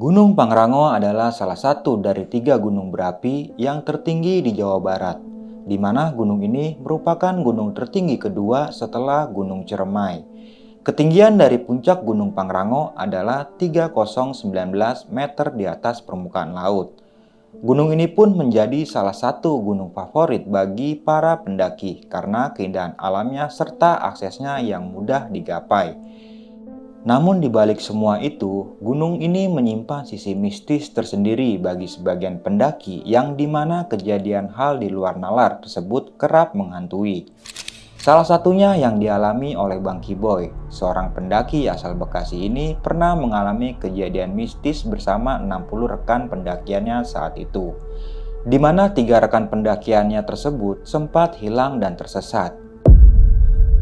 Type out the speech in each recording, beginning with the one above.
Gunung Pangrango adalah salah satu dari 3 gunung berapi yang tertinggi di Jawa Barat, di mana gunung ini merupakan gunung tertinggi kedua setelah Gunung Ciremai. Ketinggian dari puncak Gunung Pangrango adalah 3019 meter di atas permukaan laut. Gunung ini pun menjadi salah satu gunung favorit bagi para pendaki karena keindahan alamnya serta aksesnya yang mudah digapai. Namun di balik semua itu, gunung ini menyimpan sisi mistis tersendiri bagi sebagian pendaki yang dimana kejadian hal di luar nalar tersebut kerap menghantui. Salah satunya yang dialami oleh Bang Kiboy, seorang pendaki asal Bekasi ini pernah mengalami kejadian mistis bersama 60 rekan pendakiannya saat itu, di mana 3 rekan pendakiannya tersebut sempat hilang dan tersesat.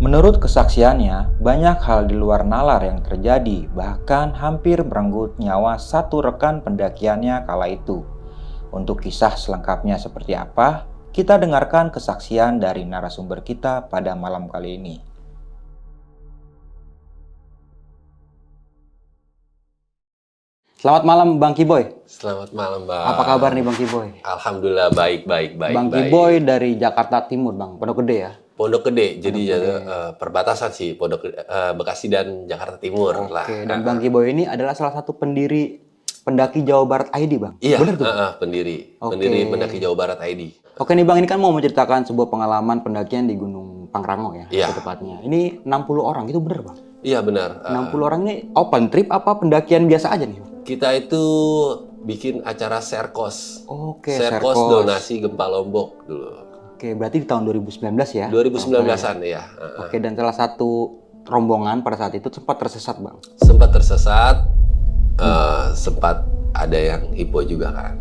Menurut kesaksiannya, banyak hal di luar nalar yang terjadi, bahkan hampir merenggut nyawa satu rekan pendakiannya kala itu. Untuk kisah selengkapnya seperti apa, kita dengarkan kesaksian dari narasumber kita pada malam kali ini. Selamat malam Bang Kiboy. Selamat malam, Bang. Apa kabar nih Bang Kiboy? Alhamdulillah baik. Bang Kiboy dari Jakarta Timur, Bang. Pondok Gede ya? Pondok Gede, jadi perbatasan sih Bekasi dan Jakarta Timur lah. Oke, dan Bang Kiboy ini adalah salah satu pendiri Pendaki Jawa Barat ID, Bang. Iya, benar tuh? pendiri Oke. Pendaki Jawa Barat ID. Oke nih Bang, ini kan mau menceritakan sebuah pengalaman pendakian di Gunung Pangrango ya, Iya. tepatnya. Ini 60 orang, itu benar Bang? Iya benar. 60 orang ini open trip apa pendakian biasa aja nih? Kita itu bikin acara Serkos. Oke, Serkos Serkos. donasi gempa Lombok dulu. Oke, berarti di tahun 2019 ya? 2019-an ya. Oke, dan salah satu rombongan pada saat itu sempat tersesat Bang. Sempat tersesat, sempat ada yang hipo juga kan.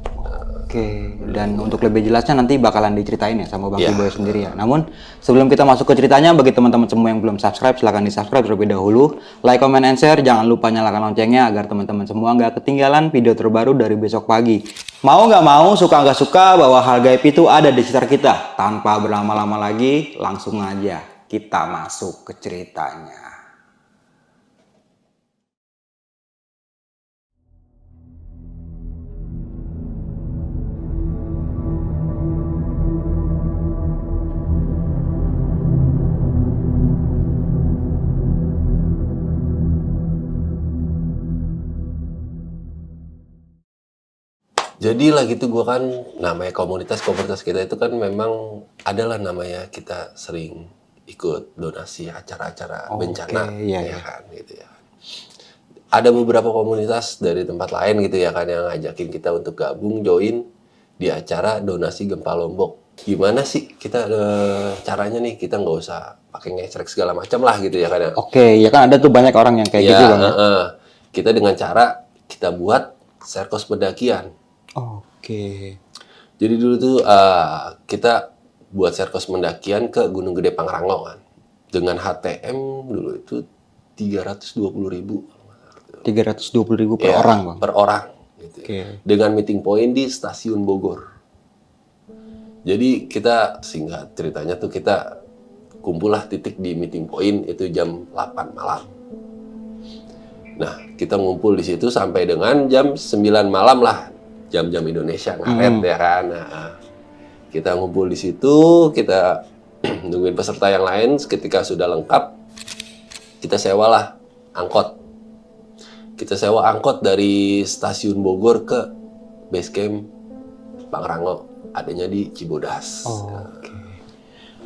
Oke, dan untuk lebih jelasnya nanti bakalan diceritain ya sama Bang Iya. Kiboy sendiri ya. Namun sebelum kita masuk ke ceritanya, bagi teman-teman semua yang belum subscribe, silahkan di subscribe terlebih dahulu. Like, comment, and share, jangan lupa nyalakan loncengnya agar teman-teman semua nggak ketinggalan video terbaru dari besok pagi. Mau nggak mau, suka nggak suka, bahwa hal gaib itu ada di sekitar kita. Tanpa berlama-lama lagi, langsung aja kita masuk ke ceritanya. Jadi lagi tuh gue kan namanya komunitas kita itu kan memang adalah namanya kita sering ikut donasi acara-acara bencana iya, ya iya. kan gitu ya. Ada beberapa komunitas dari tempat lain gitu ya kan yang ngajakin kita untuk gabung join di acara donasi gempa Lombok. Gimana sih kita caranya nih, kita nggak usah pakai ngesrek segala macam lah gitu ya kan. Oke, ya kan ada tuh banyak orang yang kayak gitu Bang. Kita dengan cara kita buat serkos pendakian. Oke. Jadi dulu tuh kita buat serkos pendakian ke Gunung Gede Pangrango kan. Dengan HTM dulu itu 320.000. 320.000 per Ya, orang Bang. per orang gitu. Oke. Dengan meeting point di stasiun Bogor. Jadi kita singkat ceritanya tuh kita kumpullah titik di meeting point itu jam 8 malam. Nah, kita ngumpul di situ sampai dengan jam 9 malam lah. Jam-jam Indonesia ngaret ya kan. Nah, kita ngumpul di situ, kita nungguin peserta yang lain. Ketika sudah lengkap, kita sewalah angkot. Kita sewa angkot dari stasiun Bogor ke base camp Pangrango, adanya di Cibodas. Oke.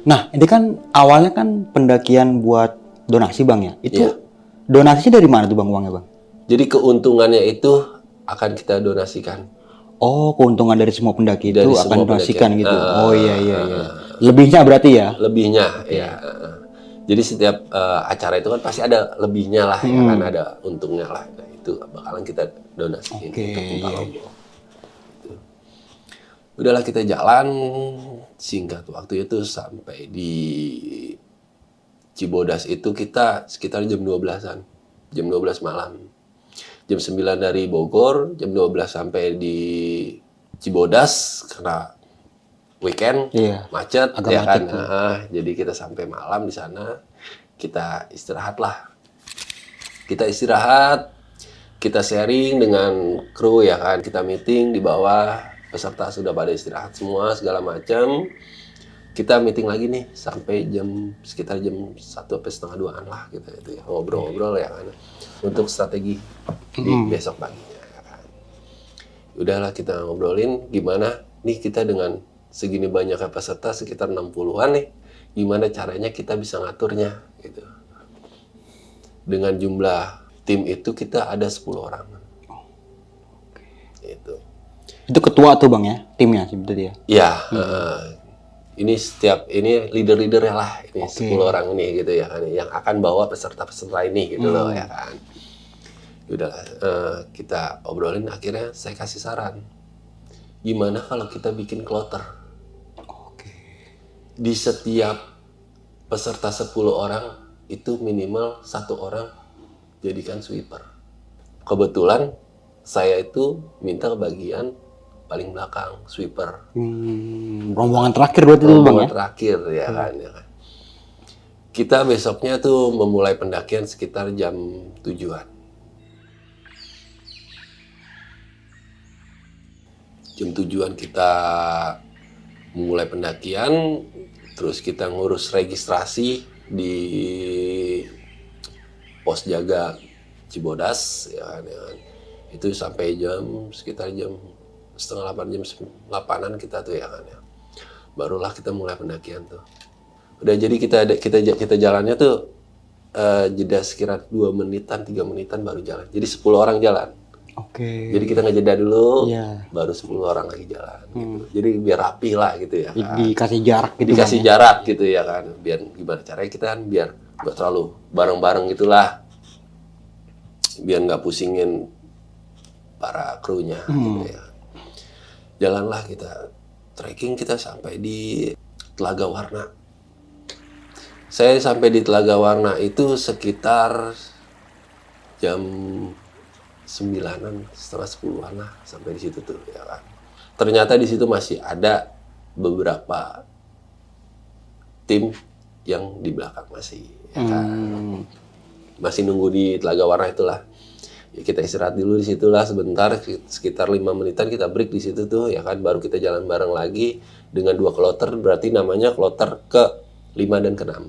Nah, ini kan awalnya kan pendakian buat donasi Bang ya. Itu Iya. donasinya dari mana tuh Bang uangnya Bang? Jadi keuntungannya itu akan kita donasikan. Oh, keuntungan dari semua pendaki Dari itu semua akan donasikan pendakian. gitu. Oh iya. Lebihnya berarti ya? Lebihnya ya. Jadi setiap acara itu kan pasti ada lebihnya lah ya kan, ada untungnya lah. Nah, itu bakalan kita donasiin Oke, untuk gempa iya. Lombok. Gitu. Udahlah kita jalan, singkat waktu itu sampai di Cibodas itu kita sekitar jam 12-an. Jam 12 malam. Jam 9 dari Bogor, jam 12 sampai di Cibodas karena weekend, Iya, macet agak ya kan. macet tuh. Jadi kita sampai malam di sana, kita istirahat lah. Kita istirahat kita sharing dengan kru ya kan, kita meeting di bawah, peserta sudah pada istirahat semua segala macam. Kita meeting lagi nih sampai sekitar jam 1 sampai setengah 2-an lah gitu ya, ngobrol-ngobrol ya kan untuk strategi di besok paginya ya kan. Udahlah kita ngobrolin gimana nih kita dengan segini banyaknya peserta sekitar 60-an nih, gimana caranya kita bisa ngaturnya gitu. Dengan jumlah tim itu kita ada 10 orang. Gitu. Itu ketua tuh Bang ya, timnya sebenarnya. Ya, ini leader-leadernya lah, ini 10 orang ini gitu ya kan, yang akan bawa peserta-peserta ini gitu loh ya kan. Udahlah, kita obrolin, akhirnya saya kasih saran, gimana kalau kita bikin kloter? Di setiap peserta 10 orang itu minimal 1 orang jadikan sweeper. Kebetulan saya itu minta bagian paling belakang, sweeper. Rombongan terakhir berarti itu Bang ya? Rombongan terakhir ya kan. Kita besoknya tuh memulai pendakian sekitar jam 7-an. Jam 7-an kita memulai pendakian, terus kita ngurus registrasi di pos jaga Cibodas ya kan. Itu sampai sekitar jam setengah 8, jam 8-an kita tuh ya kan ya. Barulah kita mulai pendakian tuh. Udah jadi kita jalannya tuh jeda sekitar 2 menitan, 3 menitan baru jalan. Jadi 10 orang jalan. Jadi kita ngejeda dulu, baru 10 orang lagi jalan gitu. Jadi biar rapi lah gitu ya kan. Dikasih jarak gitu. Dikasih jarak gitu ya kan. Biar gimana caranya kita kan biar nggak terlalu bareng-bareng gitulah. Biar nggak pusingin para krunya gitu ya. Jalanlah kita trekking, kita sampai di Telaga Warna. Saya sampai di Telaga Warna itu sekitar jam 9-an, setengah 10-an lah sampai di situ tuh ya kan. Ternyata di situ masih ada beberapa tim yang di belakang masih ya kan. Masih nunggu di Telaga Warna itulah. Ya, kita istirahat dulu di situlah sebentar, sekitar 5 menitan kita break di situ tuh ya kan, baru kita jalan bareng lagi dengan 2 kloter, berarti namanya kloter ke-5 dan ke-6.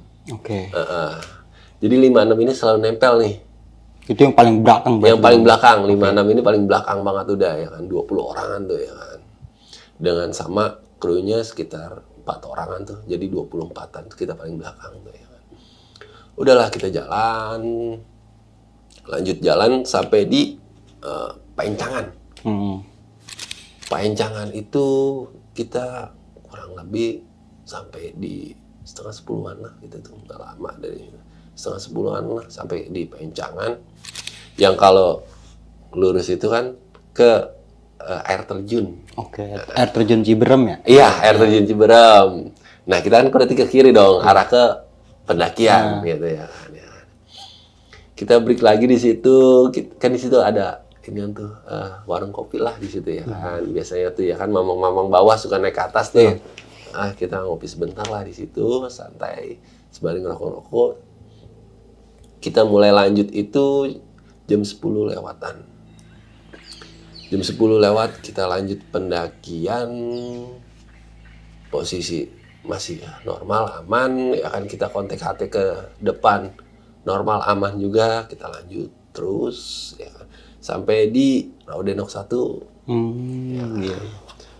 Jadi 5-6 ini selalu nempel nih. Itu yang paling belakang berarti. Yang paling belakang, 5-6 ini paling belakang banget udah ya kan, 20 orangan tuh ya kan. Dengan sama krunya sekitar 4 orangan tuh, jadi 24-an kita paling belakang tuh ya kan. Udahlah kita jalan, lanjut jalan sampai di Paencangan. Paencangan itu kita kurang lebih sampai di setengah 10-an lah gitu tuh, nggak lama, dari setengah 10-an lah sampai di Paencangan. Yang kalau lurus itu kan ke air terjun. Air terjun Ciberem ya? Iya, air terjun Ciberem. Nah kita kan berarti ke kiri dong, arah ke pendakian gitu ya. Kita break lagi di situ, kan di situ ada ini tuh warung kopi lah di situ ya kan. Biasanya tuh ya kan mamang-mamang bawah suka naik ke atas tuh. Kita ngopi sebentar lah di situ, santai, sembari ngerokok-rokok. Kita mulai lanjut itu jam 10 lewatan. Jam 10 lewat kita lanjut pendakian, posisi masih normal, aman, ya kan kita kontak HT ke depan. Normal, aman juga, kita lanjut terus ya kan. Sampai di Rawadenok 1.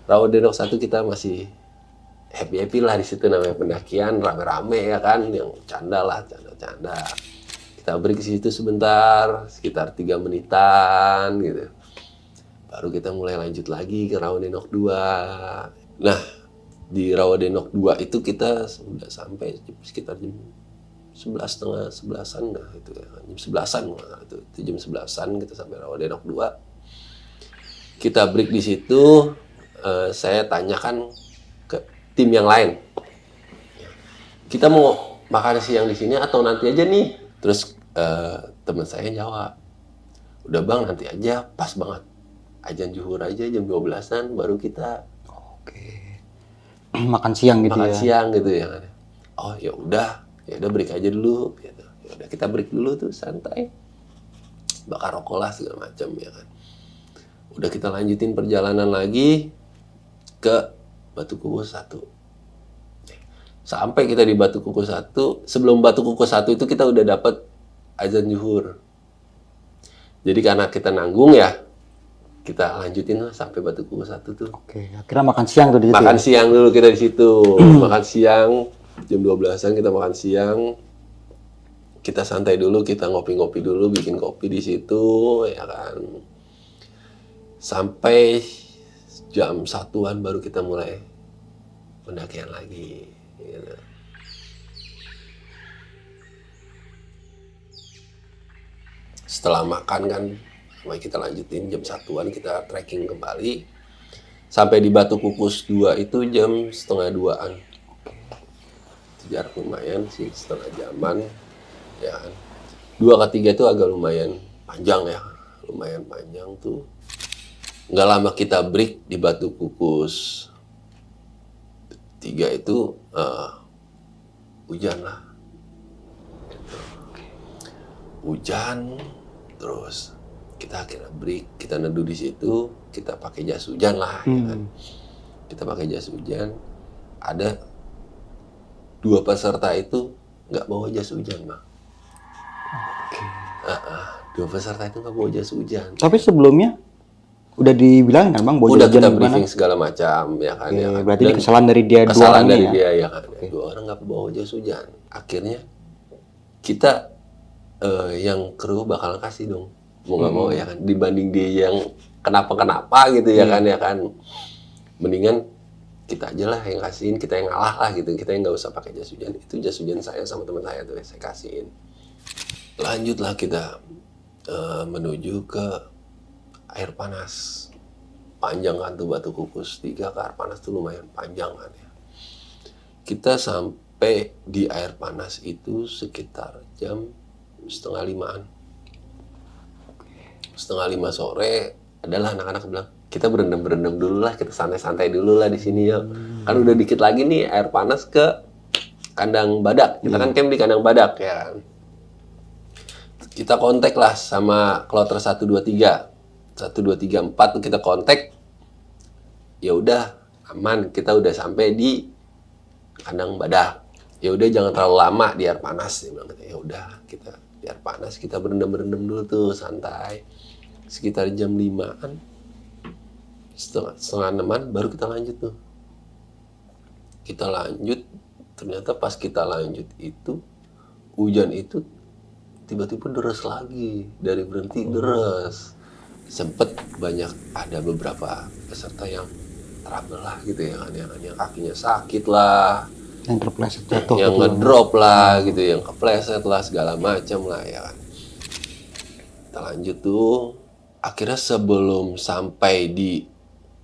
Rawadenok 1 kita masih happy-happy lah di situ, namanya pendakian rame-rame ya kan, yang canda lah, canda-canda. Kita break di situ sebentar, sekitar 3 menitan gitu. Baru kita mulai lanjut lagi ke Rawadenok 2. Nah, di Rawadenok 2 itu kita sudah sampai sekitar jam 11, setengah 11-an lah itu ya. Jam 11-an itu jam 11-an kita sampai Rawadenok 2. Kita break di situ, saya tanyakan ke tim yang lain. Kita mau makan siang di sini atau nanti aja nih? Terus teman saya jawab, udah Bang, nanti aja, pas banget. Azan zuhur aja jam 12-an baru kita makan siang gitu makan ya. siang gitu ya. Oh ya udah break aja dulu gitu. Ya udah kita break dulu tuh santai. bakar rokok lah segala macam ya kan. Udah kita lanjutin perjalanan lagi ke Batu Kukus 1. Sampai kita di Batu Kukus 1, sebelum Batu Kukus 1 itu kita udah dapat azan zuhur. Jadi karena kita nanggung ya, kita lanjutin lah sampai Batu Kukus 1 tuh. Oke, akhirnya makan siang tuh di situ. Makan Ya? siang dulu kita di situ. Makan siang jam 12-an kita makan siang. Kita santai dulu, kita ngopi-ngopi dulu, bikin kopi di situ ya kan. Sampai jam 1-an baru kita mulai pendakian lagi gitu. Setelah makan kan, mulai kita lanjutin jam 1-an kita trekking kembali. Sampai di Batu Kukus 2 itu jam setengah 2-an. Jarak lumayan sih, setengah jaman. Ya kan. 2 ke 3 itu agak lumayan panjang ya. Lumayan panjang tuh. Nggak lama kita break di Batu Kukus 3 itu hujan lah. Hujan, terus kita akhirnya break, kita neduh di situ, kita pakai jas hujan lah, ya kan. Kita pakai jas hujan. Ada 2 peserta itu nggak bawa jas hujan, Bang. Oke. 2 peserta itu nggak bawa jas hujan. Tapi sebelumnya udah dibilangin kan Bang, bawa Udah jas kita hujan gimana? briefing segala macam, ya kan. Oke, Ya kan? berarti Dan ini kesalahan dari dia dua kesalahan orang dari ya? dia, ya kan. 2 orang nggak bawa jas hujan. Akhirnya kita yang kru bakalan kasih dong, mau nggak mau ya kan, dibanding dia yang kenapa gitu ya kan, mendingan kita aja lah yang kasihin, kita yang ngalah lah gitu, kita yang nggak usah pakai jas hujan. Itu jas hujan saya sama teman saya tuh saya kasihin. Lanjutlah kita menuju ke air panas. Panjang kan tuh Batu Kukus 3 ke air panas tuh lumayan panjang kan ya. Kita sampai di air panas itu sekitar jam 4:30-an. 4:30 sore adalah anak-anak bilang, kita berendam dulu lah, kita santai-santai dulu lah di sini ya. Kan udah dikit lagi nih air panas ke kandang badak. Kita kan camp di kandang badak ya kan. Kita kontak lah sama kloter 1 2 3. 1 2 3 4 tuh kita kontak. Ya udah aman, kita udah sampai di kandang badak. Ya udah jangan terlalu lama di air panas, dia bilang gitu. Ya udah kita di air panas, kita berendam dulu tuh santai. Sekitar jam 5-an, setengah 6-an baru kita lanjut tuh. Kita lanjut, ternyata pas kita lanjut itu hujan itu tiba-tiba deras lagi, dari berhenti deras. Sempet banyak, ada beberapa peserta yang trouble lah gitu ya kan, yang kakinya sakit lah, Yang terpleset jatuh. yang gitu. ngedrop lah gitu, yang kepleset lah segala macam lah ya kan. Kita lanjut tuh, akhirnya sebelum sampai di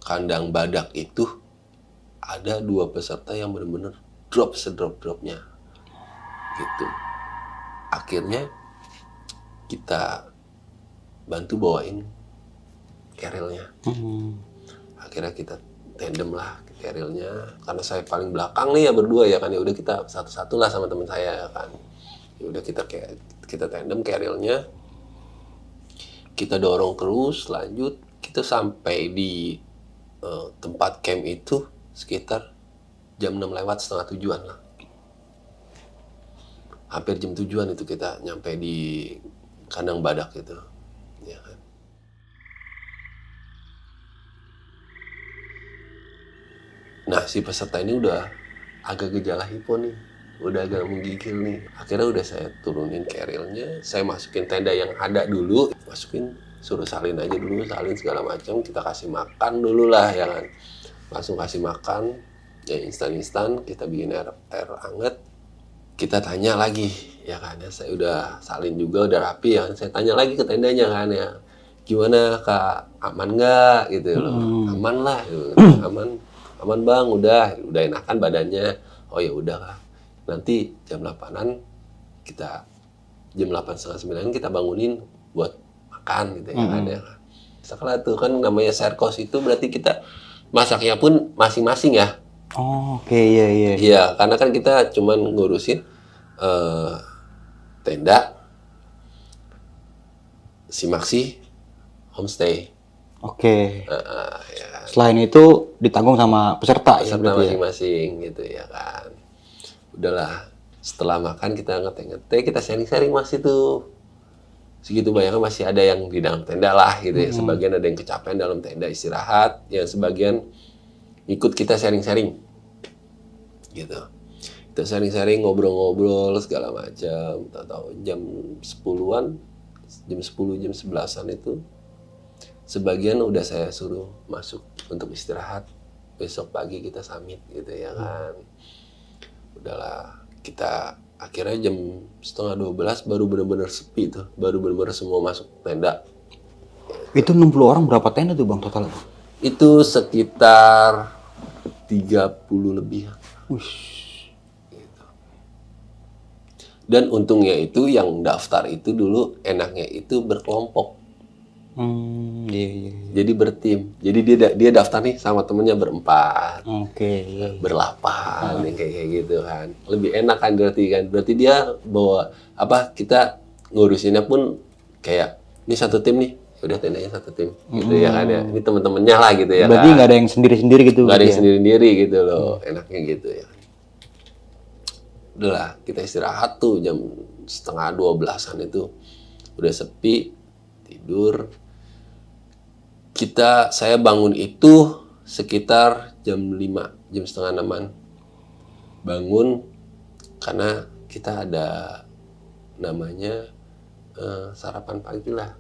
kandang badak itu ada 2 peserta yang benar-benar drop sedrop-dropnya gitu. Akhirnya kita bantu bawain kerilnya. Akhirnya kita tandem lah kerilnya, karena saya paling belakang nih ya berdua ya kan, ya udah kita satu-satu lah sama teman saya ya kan. Ya udah kita tandem kerilnya, kita dorong terus lanjut. Kita sampai di tempat camp itu sekitar jam 6 lewat setengah 7-an lah, hampir jam 7-an itu kita nyampe di kandang badak itu ya kan. Nah, si peserta ini udah agak gejala hipo nih, udah agak menggigil nih. Akhirnya udah saya turunin kerilnya, saya masukin tenda yang ada dulu, masukin, suruh salin aja dulu, salin segala macam, kita kasih makan dulu lah ya kan. Langsung kasih makan, ya instan-instan, kita bikin air hangat. Kita tanya lagi, ya kan ya, saya udah salin juga, udah rapi ya, saya tanya lagi ke tendanya kan ya, gimana Kak, aman nggak gitu loh, aman lah, gitu. aman Bang, udah enakan badannya. Oh ya udah Kak, nanti jam 8-an kita, jam 8:30 kita bangunin buat makan gitu ya kan ya. Setelah tuh kan namanya serkos itu berarti kita masaknya pun masing-masing ya. Oh, oke, iya. Iya, karena kan kita cuman ngurusin tenda Simaksi homestay. Oke. Ya kan. Selain itu ditanggung sama peserta ya Peserta berarti ya? masing-masing gitu ya kan. Udahlah, setelah makan kita ngeteh-ngeteh, kita sharing-sharing masih tuh. Segitu banyaknya masih ada yang di dalam tenda lah gitu ya. Sebagian ada yang kecapean dalam tenda istirahat, yang sebagian ikut kita sharing-sharing. Gitu. Kita sharing-sharing, ngobrol-ngobrol segala macam. Tahu jam 10-an, jam 10, jam 11-an itu sebagian udah saya suruh masuk untuk istirahat. Besok pagi kita summit gitu ya kan. Udahlah, kita akhirnya jam 11:30 baru benar-benar sepi tuh. Baru benar-benar semua masuk tenda. Itu 60 orang berapa tenda tuh Bang total? Itu sekitar 30 lebih. Gitu. Dan untungnya itu yang daftar itu dulu enaknya itu berkelompok. Iya. Jadi bertim. Jadi dia daftar nih sama temennya berempat, Oke. berlapan, yang kayak gitu kan. Lebih enak kan berarti kan. Berarti dia bawa kita ngurusinnya pun kayak ini satu tim nih. Udah tendanya satu tim gitu ya kan ya. Ini temen-temennya lah gitu ya. Berarti kan. nggak ada yang sendiri-sendiri gitu? Nggak ada yang ya? sendiri-sendiri gitu loh. Enaknya gitu ya. Udahlah, kita istirahat tuh jam 11:30-an itu. Udah sepi, tidur. Saya bangun itu sekitar jam 5, jam setengah 6-an. Bangun karena kita ada namanya sarapan pagi lah.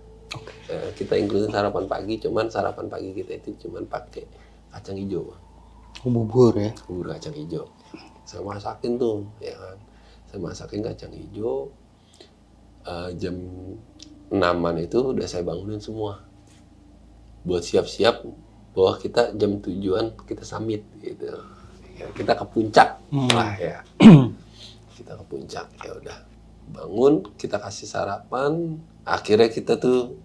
Kita include sarapan pagi, cuman sarapan pagi kita itu cuman pakai kacang hijau. Bubur ya? Bubur kacang hijau. Saya masakin tuh, ya kan. Saya masakin kacang hijau. Jam 6-an itu udah saya bangunin semua. Buat siap-siap bahwa kita jam 7-an kita summit gitu. Ya, kita ke puncak lah ya. Kita ke puncak, ya udah. Bangun, kita kasih sarapan. Akhirnya kita tuh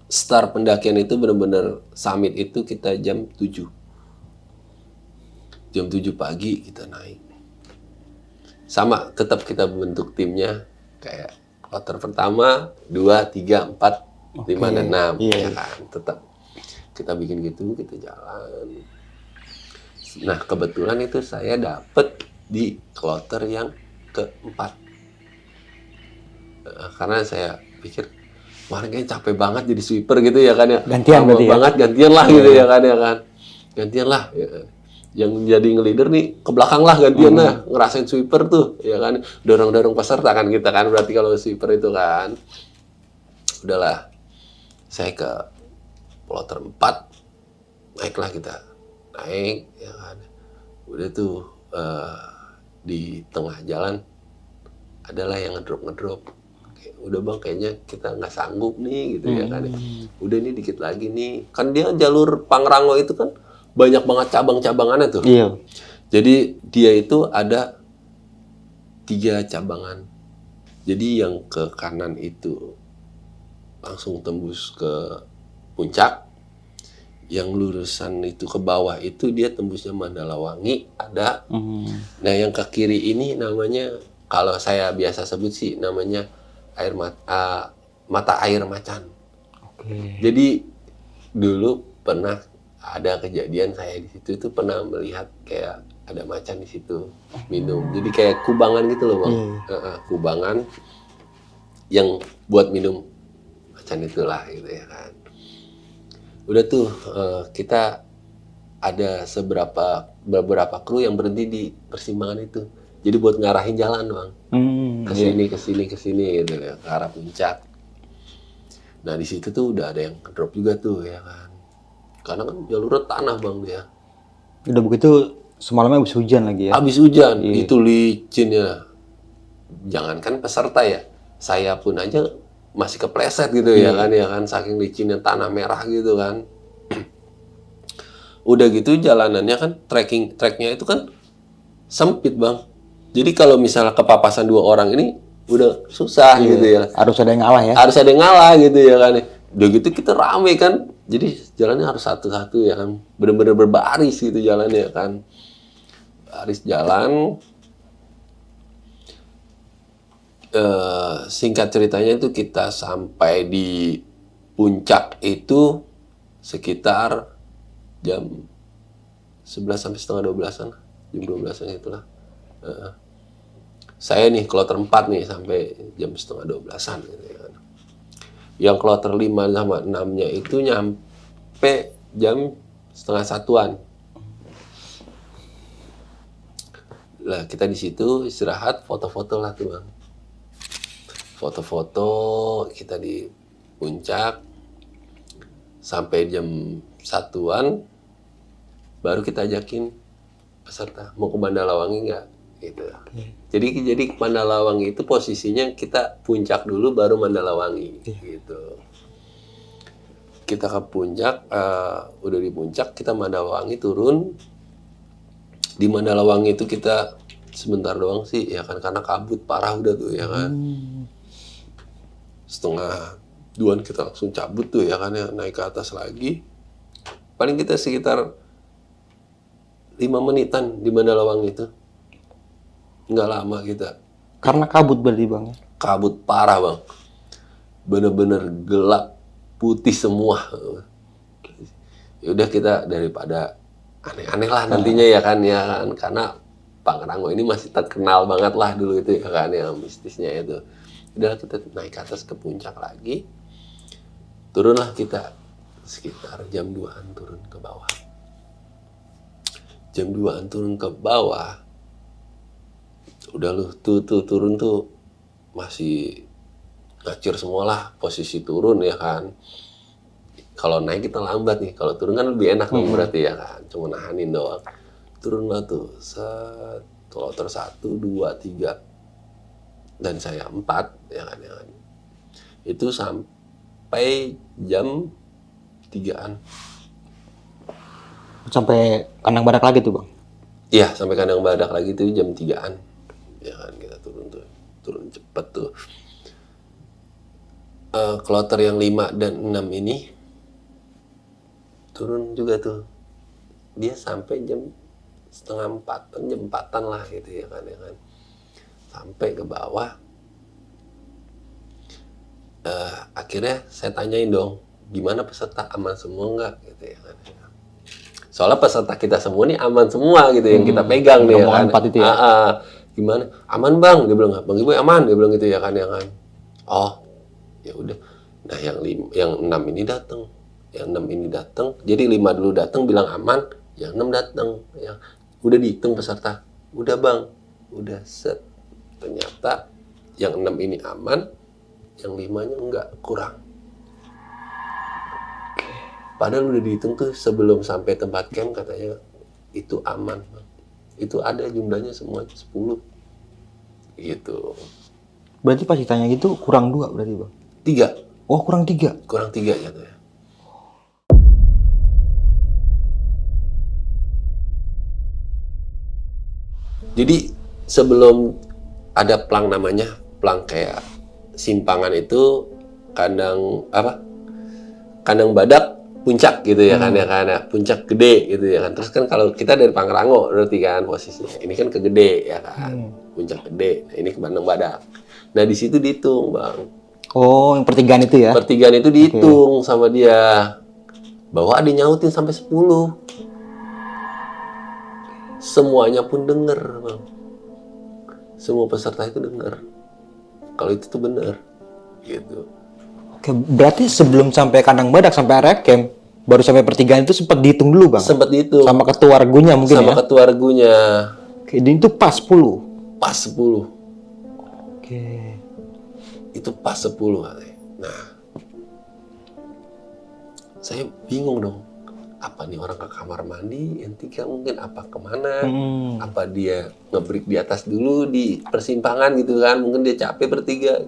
start pendakian itu benar-benar summit itu kita jam 7. Jam 7 pagi kita naik. Sama, tetap kita bentuk timnya kayak kloter pertama, 2, 3, 4, 5 dan 6 ya kan. Tetap kita bikin gitu, kita jalan. Nah, kebetulan itu saya dapet di kloter yang keempat. Karena saya pikir kemarin kayaknya capek banget jadi sweeper gitu ya kan ya. Gantian berarti ya? Banget gantian lah gitu ya kan ya kan. Gantian lah ya kan. Yang jadi nge-leader nih ke belakang lah gantian lah, ngerasain sweeper tuh ya kan. Dorong-dorong peserta kan kita kan, berarti kalau sweeper itu kan. Udahlah. Saya ke kloter 4. Naiklah kita. Naik ya kan. Udah tuh di tengah jalan adalah yang ngedrop. Udah bang, kayaknya kita nggak sanggup nih gitu ya kan. Udah nih dikit lagi nih. Kan dia jalur Pangrango itu kan banyak banget cabang-cabangannya tuh. Iya. Jadi dia itu ada 3 cabangan. Jadi yang ke kanan itu langsung tembus ke puncak. Yang lurusan itu ke bawah itu dia tembusnya Mandalawangi ada. Nah yang ke kiri ini namanya, kalau saya biasa sebut sih namanya mata air macan. Jadi dulu pernah ada kejadian saya di situ itu pernah melihat kayak ada macan di situ minum. Jadi kayak kubangan gitu loh bang. Kubangan yang buat minum macan itulah gitu ya kan. Udah tuh kita ada beberapa kru yang berhenti di persimpangan itu. Jadi buat ngarahin jalan bang. Ke sini gitu ya, ke arah puncak. Nah di situ tuh udah ada yang drop juga tuh ya kan. Karena kan jalurnya tanah bang dia. Udah begitu semalamnya habis hujan lagi ya? Habis hujan, itu licin ya. Jangankan peserta ya, saya pun aja masih kepleset gitu ya kan, saking licinnya tanah merah gitu kan. Udah gitu jalanannya kan treknya itu kan sempit bang. Jadi kalau misalnya kepapasan 2 orang ini udah susah gitu ya. Harus ada yang ngalah ya? Harus ada yang ngalah gitu ya kan. Udah gitu kita rame kan. Jadi jalannya harus satu-satu ya kan. Bener-bener berbaris gitu jalannya kan. Baris jalan. Singkat ceritanya itu kita sampai di puncak itu sekitar jam 11 sampai setengah 12-an, jam 12-an itulah. Saya nih kloter 4 nih sampai jam setengah 12-an gitu ya. Yang kloter 5 sama 6-nya itu nyampe jam setengah 1-an. Lah kita di situ istirahat, foto-foto lah tuh Bang. Foto-foto kita di puncak sampai jam 1-an baru kita ajakin peserta mau ke Mandalawangi nggak gitu. Jadi Mandalawangi itu posisinya kita puncak dulu baru Mandalawangi gitu. Kita ke puncak, udah di puncak kita Mandalawangi turun. Di Mandalawangi itu kita sebentar doang sih ya kan karena kabut parah udah tuh ya kan. Setengah 2-an kita langsung cabut tuh ya kan ya, naik ke atas lagi. Paling kita sekitar 5 menitan di Mandalawangi itu. Nggak lama kita. Karena kabut berarti Bang. Kabut parah Bang. Bener-bener gelap, putih semua. Yaudah kita daripada aneh-aneh lah nantinya ya kan. Karena Pangrango ini masih terkenal banget lah dulu itu ya kan yang mistisnya itu. Udah kita naik ke atas ke puncak lagi. Turunlah kita sekitar jam 2-an turun ke bawah. Jam 2-an turun ke bawah. Udah lu tuh turun tuh masih ngacir semualah posisi turun ya kan. Kalau naik kita lambat nih, kalau turun kan lebih enak dong berarti ya kan. Cuma nahanin doang. Turunlah tuh, kloter 1, 2, 3 dan saya 4 ya kan. Itu sampai jam 3-an. Sampai kandang badak lagi tuh Bang. Iya, sampai kandang badak lagi tuh jam 3-an. Ya kan kita turun cepet tuh. Kloter yang 5 dan 6 ini turun juga tuh. Dia sampai jam setengah 4-an, jam 4-an lah gitu ya kan. Sampai ke bawah. Akhirnya saya tanyain dong, gimana peserta aman semua nggak gitu ya kan. Soalnya peserta kita semua nih aman semua gitu yang kita pegang nih ya kan. 4 itu ya. Gimana? Aman Bang, dia bilang. Bang Ibu aman, dia bilang gitu ya kan. Oh, ya udah. Nah, yang 6 ini datang. Yang 6 ini datang. Jadi 5 dulu datang bilang aman, yang 6 datang ya. Udah dihitung peserta. Udah Bang. Udah set. Ternyata yang 6 ini aman, yang 5-nya enggak, kurang. Padahal udah dihitung tuh sebelum sampai tempat camp katanya itu aman. Itu ada jumlahnya semuanya 10. Gitu. Berarti pas ditanya gitu kurang 2 berarti Bang. 3. Oh, kurang 3. Kurang 3 jatuhnya. Jadi sebelum ada plang namanya, plang kayak simpangan itu kandang badak puncak gitu ya kan puncak gede gitu ya kan. Terus kan kalau kita dari Pangrango berarti kan posisinya ini kan ke gede ya kan, puncak gede. Nah, ini ke kandang badak. Nah di situ dihitung Bang. Oh, yang pertigaan itu ya? Pertigaan itu dihitung sama dia bahwa ada nyautin sampai 10. Semuanya pun denger Bang. Semua peserta itu dengar kalau itu tuh benar gitu. Oke, berarti sebelum sampai kandang badak sampai area camp baru sampai pertigaan itu sempat dihitung dulu Bang. Sempat dihitung sama ketua regunya mungkin sama ya. Ketua regunya. Oke, dan itu pas 10. Pas 10. Oke. Itu pas 10 katanya. Nah, saya bingung dong. Apa nih orang ke kamar mandi, yang 3 mungkin apa kemana, apa dia ngebreak di atas dulu di persimpangan gitu kan, mungkin dia capek bertiga.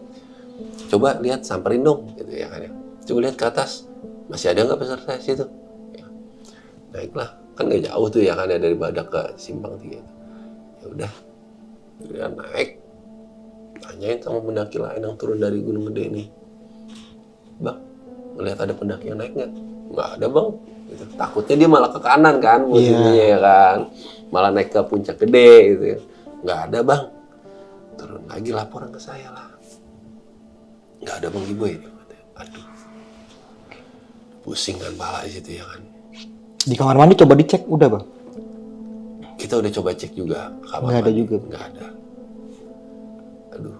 Coba lihat, samperin dong gitu ya kan ya. Coba lihat ke atas, masih ada nggak peserta situ? Ya. Naiklah, kan nggak jauh tuh ya kan ya dari Badak ke Simpang 3 itu. Ya udah, dia naik, tanyain sama pendaki lain yang turun dari Gunung Gede ini. Bang, ngelihat ada pendaki yang naik nggak? Nggak ada Bang. Gitu. Takutnya dia malah ke kanan kan posisinya ya kan, malah naik ke puncak gede gitu ya. Nggak ada Bang. Turun lagi laporan ke saya lah. nggak ada Bang Iboy. Aduh, pusing kan pala di situ ya kan. Di kamar mandi coba dicek, udah bang? Kita udah coba cek juga kamar Nggak ada mandi, juga. nggak ada. Aduh,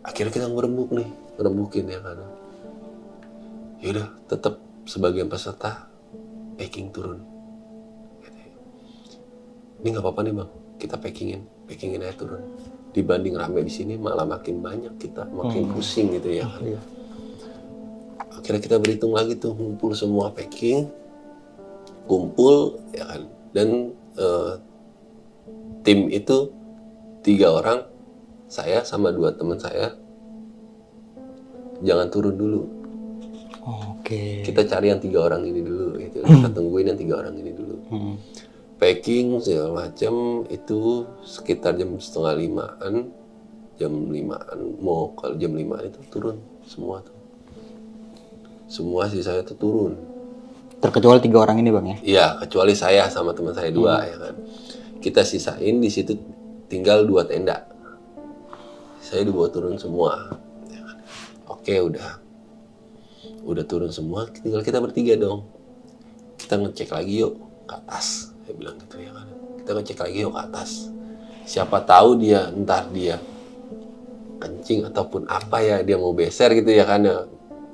akhirnya kita ngerembukin ya kan. Yaudah, tetap sebagian peserta packing turun. Ini nggak apa-apa nih bang, kita packingin aja turun. Dibanding rame di sini malah makin banyak kita, makin pusing gitu ya kan. Iya. Akhirnya kita berhitung lagi tuh, ngumpul semua packing, kumpul ya kan. Dan tim itu 3 orang, saya sama 2 teman saya, jangan turun dulu. Oke. Kita cari yang 3 orang ini dulu, gitu. Kita tungguin yang 3 orang ini dulu. Packing segala macam itu sekitar jam 4:30-an, jam 5-an, mau kalau jam 5 itu turun semua tuh. Semua sih saya tuh turun. Terkecuali 3 orang ini bang ya? Iya, kecuali saya sama teman saya 2 ya kan. Kita sisain di situ tinggal 2 tenda. Saya dibawa turun semua. Ya kan. Oke, udah turun semua, tinggal kita bertiga dong. Kita ngecek lagi yuk ke atas. Saya bilang gitu ya kan. Kita ngecek lagi yuk ke atas. Siapa tahu entar dia kencing ataupun apa ya, dia mau beser gitu ya kan.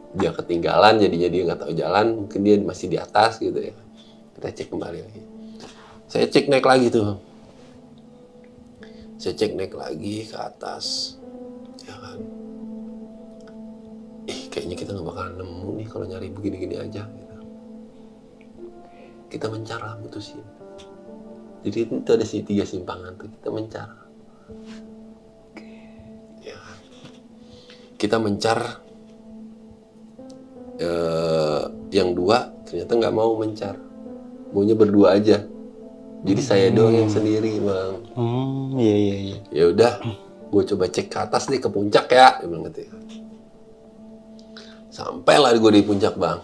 Dia ketinggalan jadinya dia nggak tahu jalan, mungkin dia masih di atas gitu ya. Kita cek kembali lagi. Saya cek naik lagi tuh. Saya cek naik lagi ke atas. Ya kan. Kayaknya kita nggak bakalan nemu nih kalau nyari begini-gini aja. Gitu. Kita mencar lah, mutusin. Jadi itu ada 3 simpangan tuh, kita mencar. Ya. Kita mencar. Yang 2 ternyata nggak mau mencar, maunya berdua aja. Jadi saya doang yang sendiri bang. Iya. Ya udah, gue coba cek ke atas nih, ke puncak ya, dia bilang gitu ya. Sampailah gue di puncak bang.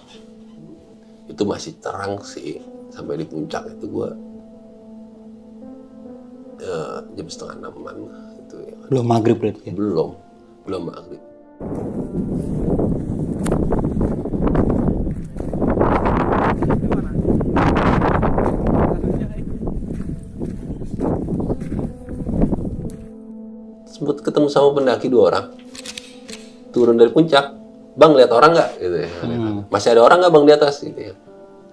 Itu masih terang sih, sampai di puncak itu gue jam 5:30-an itu ya. Belum maghrib berarti ya? Belum maghrib. Sempat ketemu sama pendaki 2 orang turun dari puncak. Bang, lihat orang nggak gitu ya. Masih ada orang nggak bang di atas gitu ya.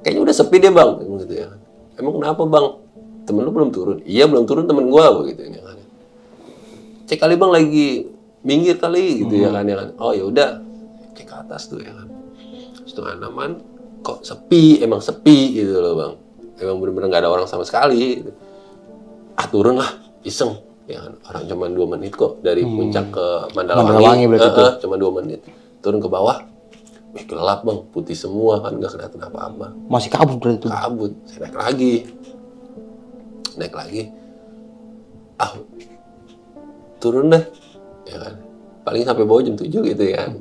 Kayaknya udah sepi deh bang gitu ya. Emang kenapa bang, temen lu belum turun? Iya belum turun temen gua begitu ya kan. Cek kali bang lagi minggir kali gitu ya kan. Oh ya udah, cek ke atas tuh ya kan. 5:30-an kok sepi, emang sepi gitu loh bang. Emang bener-bener nggak ada orang sama sekali gitu. Turun lah, iseng ya kan. Orang cuma 2 menit kok dari puncak ke Mandalawangi berarti itu. Cuma 2 menit. Turun ke bawah, gelap bang, putih semua kan, nggak kelihatan apa-apa. Masih kabut berarti itu? Kabut. Saya naik lagi. Turun deh, ya kan. Paling sampai bawah jam 7 gitu ya kan.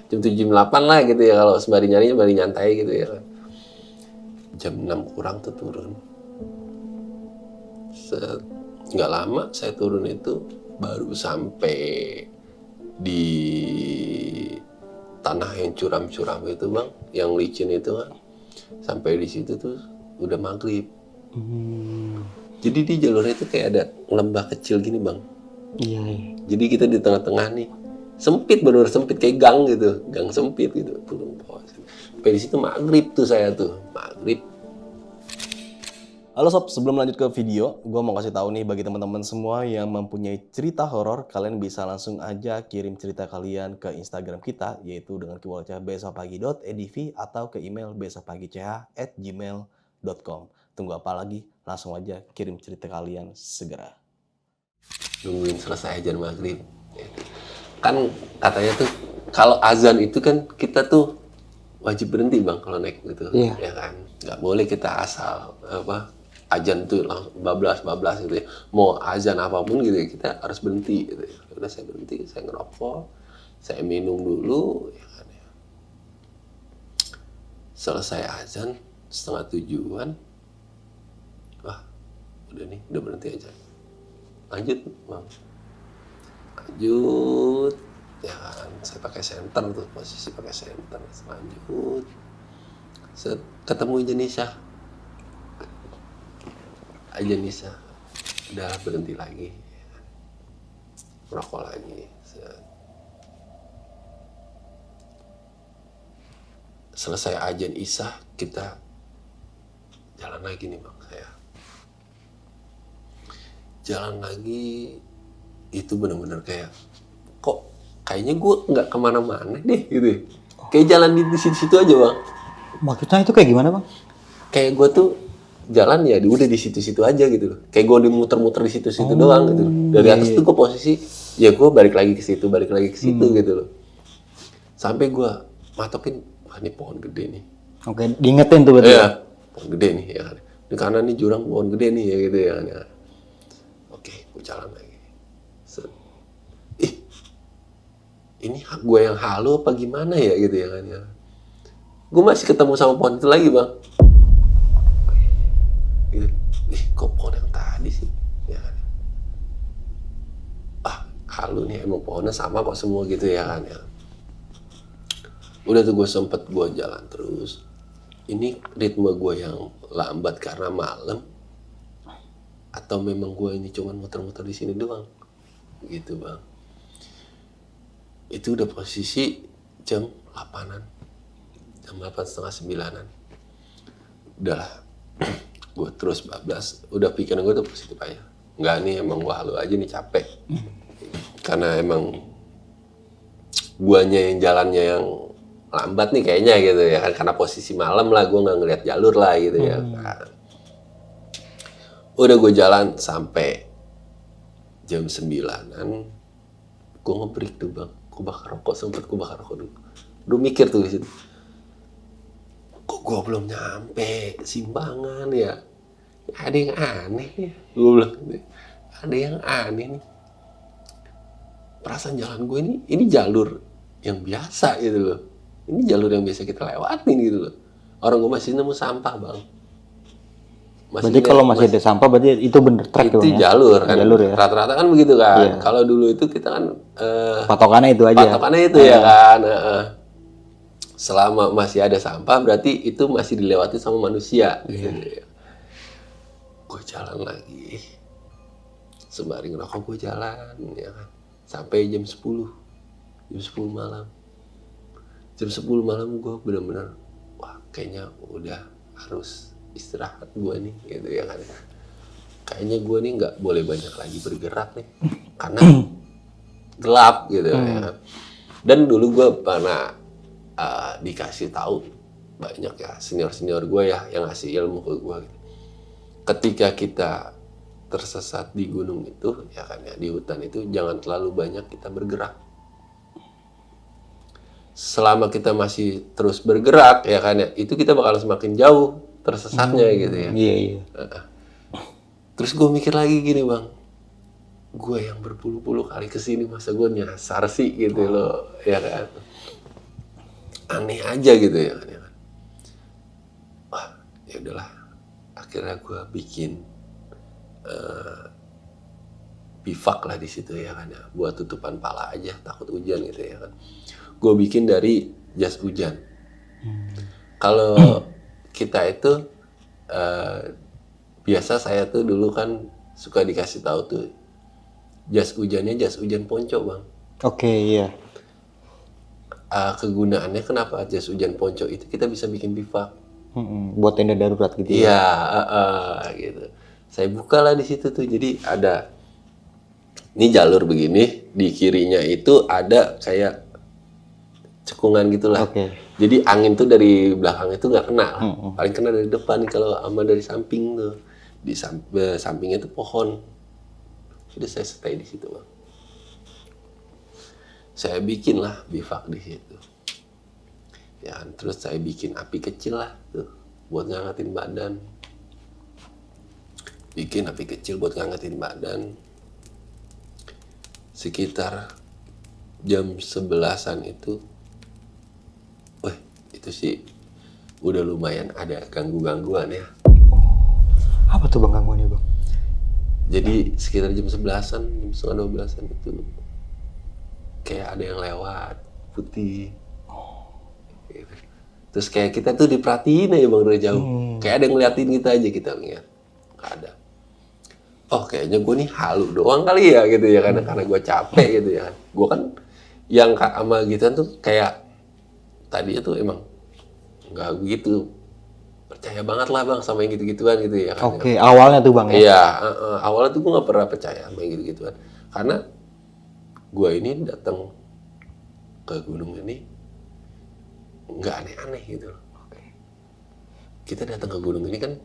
Jam 7, jam 8 lah gitu ya, kalau sembari nyantai gitu ya kan. Jam 6 kurang tuh turun. Nggak lama saya turun itu, baru sampai di tanah yang curam-curam itu bang, yang licin itu kan. Sampai di situ tuh udah maghrib. Jadi di jalurnya itu kayak ada lembah kecil gini bang. Iya. Jadi kita di tengah-tengah nih, sempit, benar sempit kayak gang gitu, gang sempit gitu. Turun bawah. Sampai di situ maghrib tuh saya tuh, maghrib. Halo sob, sebelum lanjut ke video, gue mau kasih tahu nih bagi teman-teman semua yang mempunyai cerita horor, kalian bisa langsung aja kirim cerita kalian ke Instagram kita, yaitu dengan keywordnya besokpagi.edv atau ke email besokpagi.ch@gmail.com. Tunggu apa lagi? Langsung aja kirim cerita kalian segera. Nungguin selesai azan maghrib. Kan katanya tuh kalau azan itu kan kita tuh wajib berhenti bang kalau naik gitu, Iya. ya kan. Nggak boleh kita asal azan tuh langsung bablas gitu ya. Mau azan apapun gitu ya, kita harus berhenti gitu ya. Udah saya berhenti, saya ngerokok, saya minum dulu ya kan ya. Selesai azan 6:30-an, wah udah nih, udah berhenti aja. Lanjut bang, lanjut ya kan, saya pakai senter tuh, posisi pakai senter, lanjut ketemu Aja Nisa udah berhenti lagi, merokok lagi. Selesai ajan Isya, kita jalan lagi nih Bang. Saya jalan lagi, itu benar-benar kayak kok kayaknya gue nggak kemana-mana deh gitu. Kayak jalan di situ-situ aja Bang. Maksudnya itu kayak gimana Bang? Kayak gue tuh jalan ya udah di situ-situ aja gitu loh. Kayak gue udah muter-muter di situ-situ doang gitu loh. Dari atas tuh gue posisi ya gue balik lagi ke situ gitu loh. Sampai gue matokin, wah ini pohon gede nih. Oke, diingetin tuh berarti. Iya, pohon gede nih ya kan. Di kanan nih jurang pohon gede nih ya gitu ya kan. Ya. Oke, gue jalan lagi. Ini hak gue yang halu apa gimana ya gitu ya kan ya. Gue masih ketemu sama pohon itu lagi Bang. Gitu. Kok pohon yang tadi sih? Ya kan. Halu nih, emang pohonnya sama kok semua gitu ya kan ya. Udah tuh gue sempet jalan terus. Ini ritme gue yang lambat karena malam atau memang gue ini cuman muter-muter di sini doang gitu Bang. Itu udah posisi jam 8-an, jam 8:30, 9-an. Udahlah, gue terus bablas. Udah pikiran gue tuh positif aja. Enggak nih, emang gue halu aja nih, capek. Karena emang guanya yang jalannya yang lambat nih kayaknya gitu ya kan. Karena posisi malam lah, gue nggak ngeliat jalur lah gitu ya. Udah gue jalan sampai jam 9-an, gue nge-break tuh Bang. Gue bakar rokok dulu. Udah mikir tuh di situ. Kok gue belum nyampe Simbangan ya? Ada yang aneh ya. Gue bilang, ada yang aneh nih. Perasaan jalan gue ini jalur yang biasa gitu loh. Ini jalur yang biasa kita lewatin gitu loh. Orang gue masih nemu sampah Bang. Berarti kalau masih ada sampah berarti itu bener trek itu ya? jalur kan. Jalur ya. Rata-rata kan begitu kan. Iya. Kalau dulu itu kita kan Patokannya itu aja. patokannya itu ya kan. Selama masih ada sampah berarti itu masih dilewati sama manusia. Gitu ya. Gue jalan lagi. Sembari ngerokok gue jalan ya kan. Sampai jam 10 malam. Jam 10 malam gue benar-benar wah kayaknya udah harus istirahat gue nih gitu ya kan. Kayaknya gue nih nggak boleh banyak lagi bergerak nih karena gelap gitu ya kan. Dan dulu gue pernah dikasih tahu banyak ya senior gue ya yang ngasih ilmu ke gue gitu. Ketika kita tersesat di gunung itu ya kan ya, di hutan itu jangan terlalu banyak kita bergerak. Selama kita masih terus bergerak ya kan ya, itu kita bakal semakin jauh tersesatnya gitu ya. Iya. Terus gue mikir lagi gini Bang, gue yang berpuluh-puluh kali kesini masa gue nyasar sih gitu loh ya kan. Aneh aja gitu ya kan. Wah ya udahlah, akhirnya gue bikin bivak lah di situ ya kan ya, buat tutupan pala aja takut hujan gitu ya kan. Gue bikin dari jas hujan. Kalau kita itu biasa saya tuh dulu kan suka dikasih tahu tuh jas hujannya jas hujan ponco Bang. Oke, iya. Kegunaannya kenapa jas hujan ponco itu kita bisa bikin bivak. Buat tenda darurat gitu. Iya, gitu. Saya buka lah di situ tuh. Jadi ada ini jalur begini, di kirinya itu ada kayak cekungan gitulah. Oke. Jadi angin tuh dari belakang itu nggak kena, paling kena dari depan kalau sama dari samping tuh. Di sampingnya tuh pohon. Jadi saya stay di situ Bang. Saya bikin lah bivak di situ. Ya, terus saya bikin api kecil lah tuh buat ngangetin badan. Bikin api kecil buat ngangetin badan. Sekitar jam 11-an itu, wah itu sih udah lumayan ada gangguan ya. Apa tuh Bang gangguannya Bang? Jadi sekitar jam 11-an, jam setengah 12-an itu kayak ada yang lewat putih. Gitu. Terus kayak kita tuh diperhatiin aja Bang dari jauh. Kayak ada yang ngeliatin kita aja, kita ngeliat. Nggak ada. Oh kayaknya gue nih halu doang kali ya gitu ya, karena gue capek gitu ya kan. Gue kan yang sama gitu tuh kayak tadinya tuh emang nggak begitu percaya banget lah Bang sama yang gitu-gituan gitu ya kan. Oke, awalnya tuh Bang ya. Iya, awalnya tuh gue nggak pernah percaya sama yang gitu-gituan. Karena gue ini datang ke gunung ini nggak aneh-aneh gitu. Kita datang ke gunung ini kan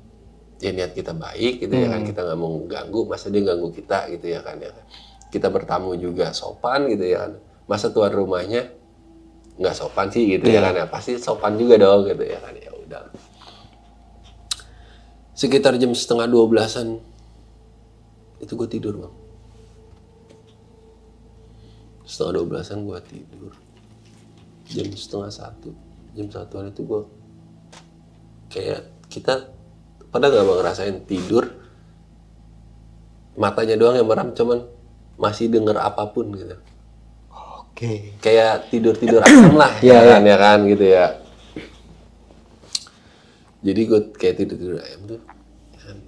ya niat kita baik gitu ya kan, kita nggak mau ganggu, masa dia ganggu kita gitu ya kan ya. Kita bertamu juga sopan gitu ya kan. Masa tuan rumahnya nggak sopan sih gitu ya kan ya, pasti sopan juga dong gitu ya kan. Ya udah. Sekitar jam 11:30 itu gue tidur Bang. 11:30 gue tidur. Jam 12:30, jam 1-an itu gue kayak kita pada nggak Bang ngerasain tidur matanya doang yang merem, cuman masih denger apapun gitu. Oke. Kayak tidur asam lah ya kan gitu ya. Jadi gue kayak tidur ayam tuh kan.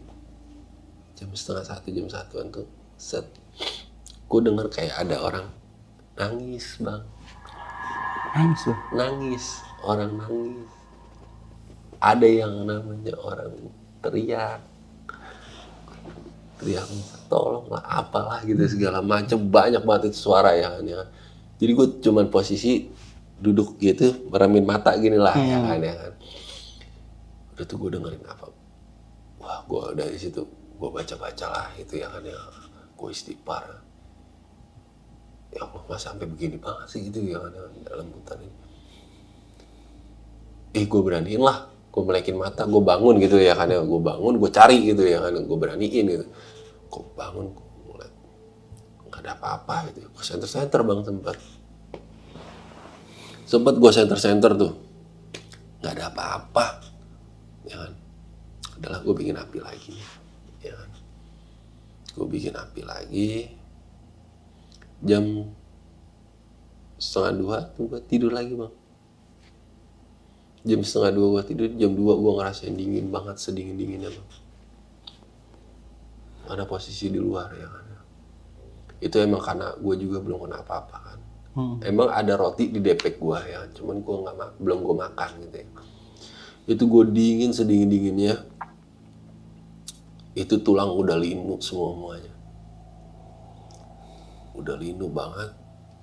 Jam 12:30, jam 1-an tuh set gue denger kayak ada orang nangis Bang. Nangis loh. Nangis, orang nangis. Ada yang namanya orang teriak minta tolong lah, apalah gitu segala macam, banyak banget itu suara ya kan. Jadi gue cuman posisi duduk gitu, meremin mata gini lah ya kan. Udah tuh gue dengerin apa, wah gue dari situ gue baca lah itu ya kan ya, gue istighfar. Ya Allah, mas sampai begini banget sih gitu ya kan dalam hutan ini. Gue beraniin lah, gue melekin mata, gue bangun gitu ya kan ya, gue bangun, gue cari gitu ya kan, gue beraniin gitu. Gue bangun, gue ngeliat nggak ada apa-apa gitu. Gue senter Bang sempet gue senter tuh, nggak ada apa-apa, ya kan. Adalah gue bikin api lagi, ya kan. Gue bikin api lagi. Jam 1:30 tuh gue tidur lagi Bang. Jam 1:30 gue tidur, jam 2 gue ngerasain dingin banget, sedingin-dinginnya Bang. Ada posisi di luar ya kan. Itu emang karena gue juga belum kena apa-apa kan. Emang ada roti di depek gue ya, cuman gue belum gue makan gitu ya. Itu gue dingin sedingin-dinginnya. Itu tulang udah linu semuanya. Udah linu banget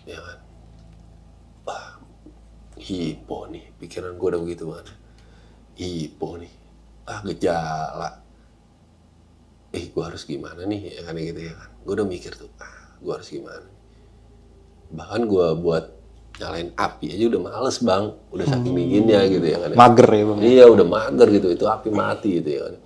ya kan. Wah, hipo nih, pikiran gue udah begitu banget. Hipo nih, gejala. Gue harus gimana nih ya kan gitu ya kan. Gue udah mikir tuh, gue harus gimana. Bahkan gue buat nyalain api aja udah males Bang, udah saking dinginnya gitu ya kan. Mager ya Bang. Iya udah mager gitu, itu api mati gitu ya kan.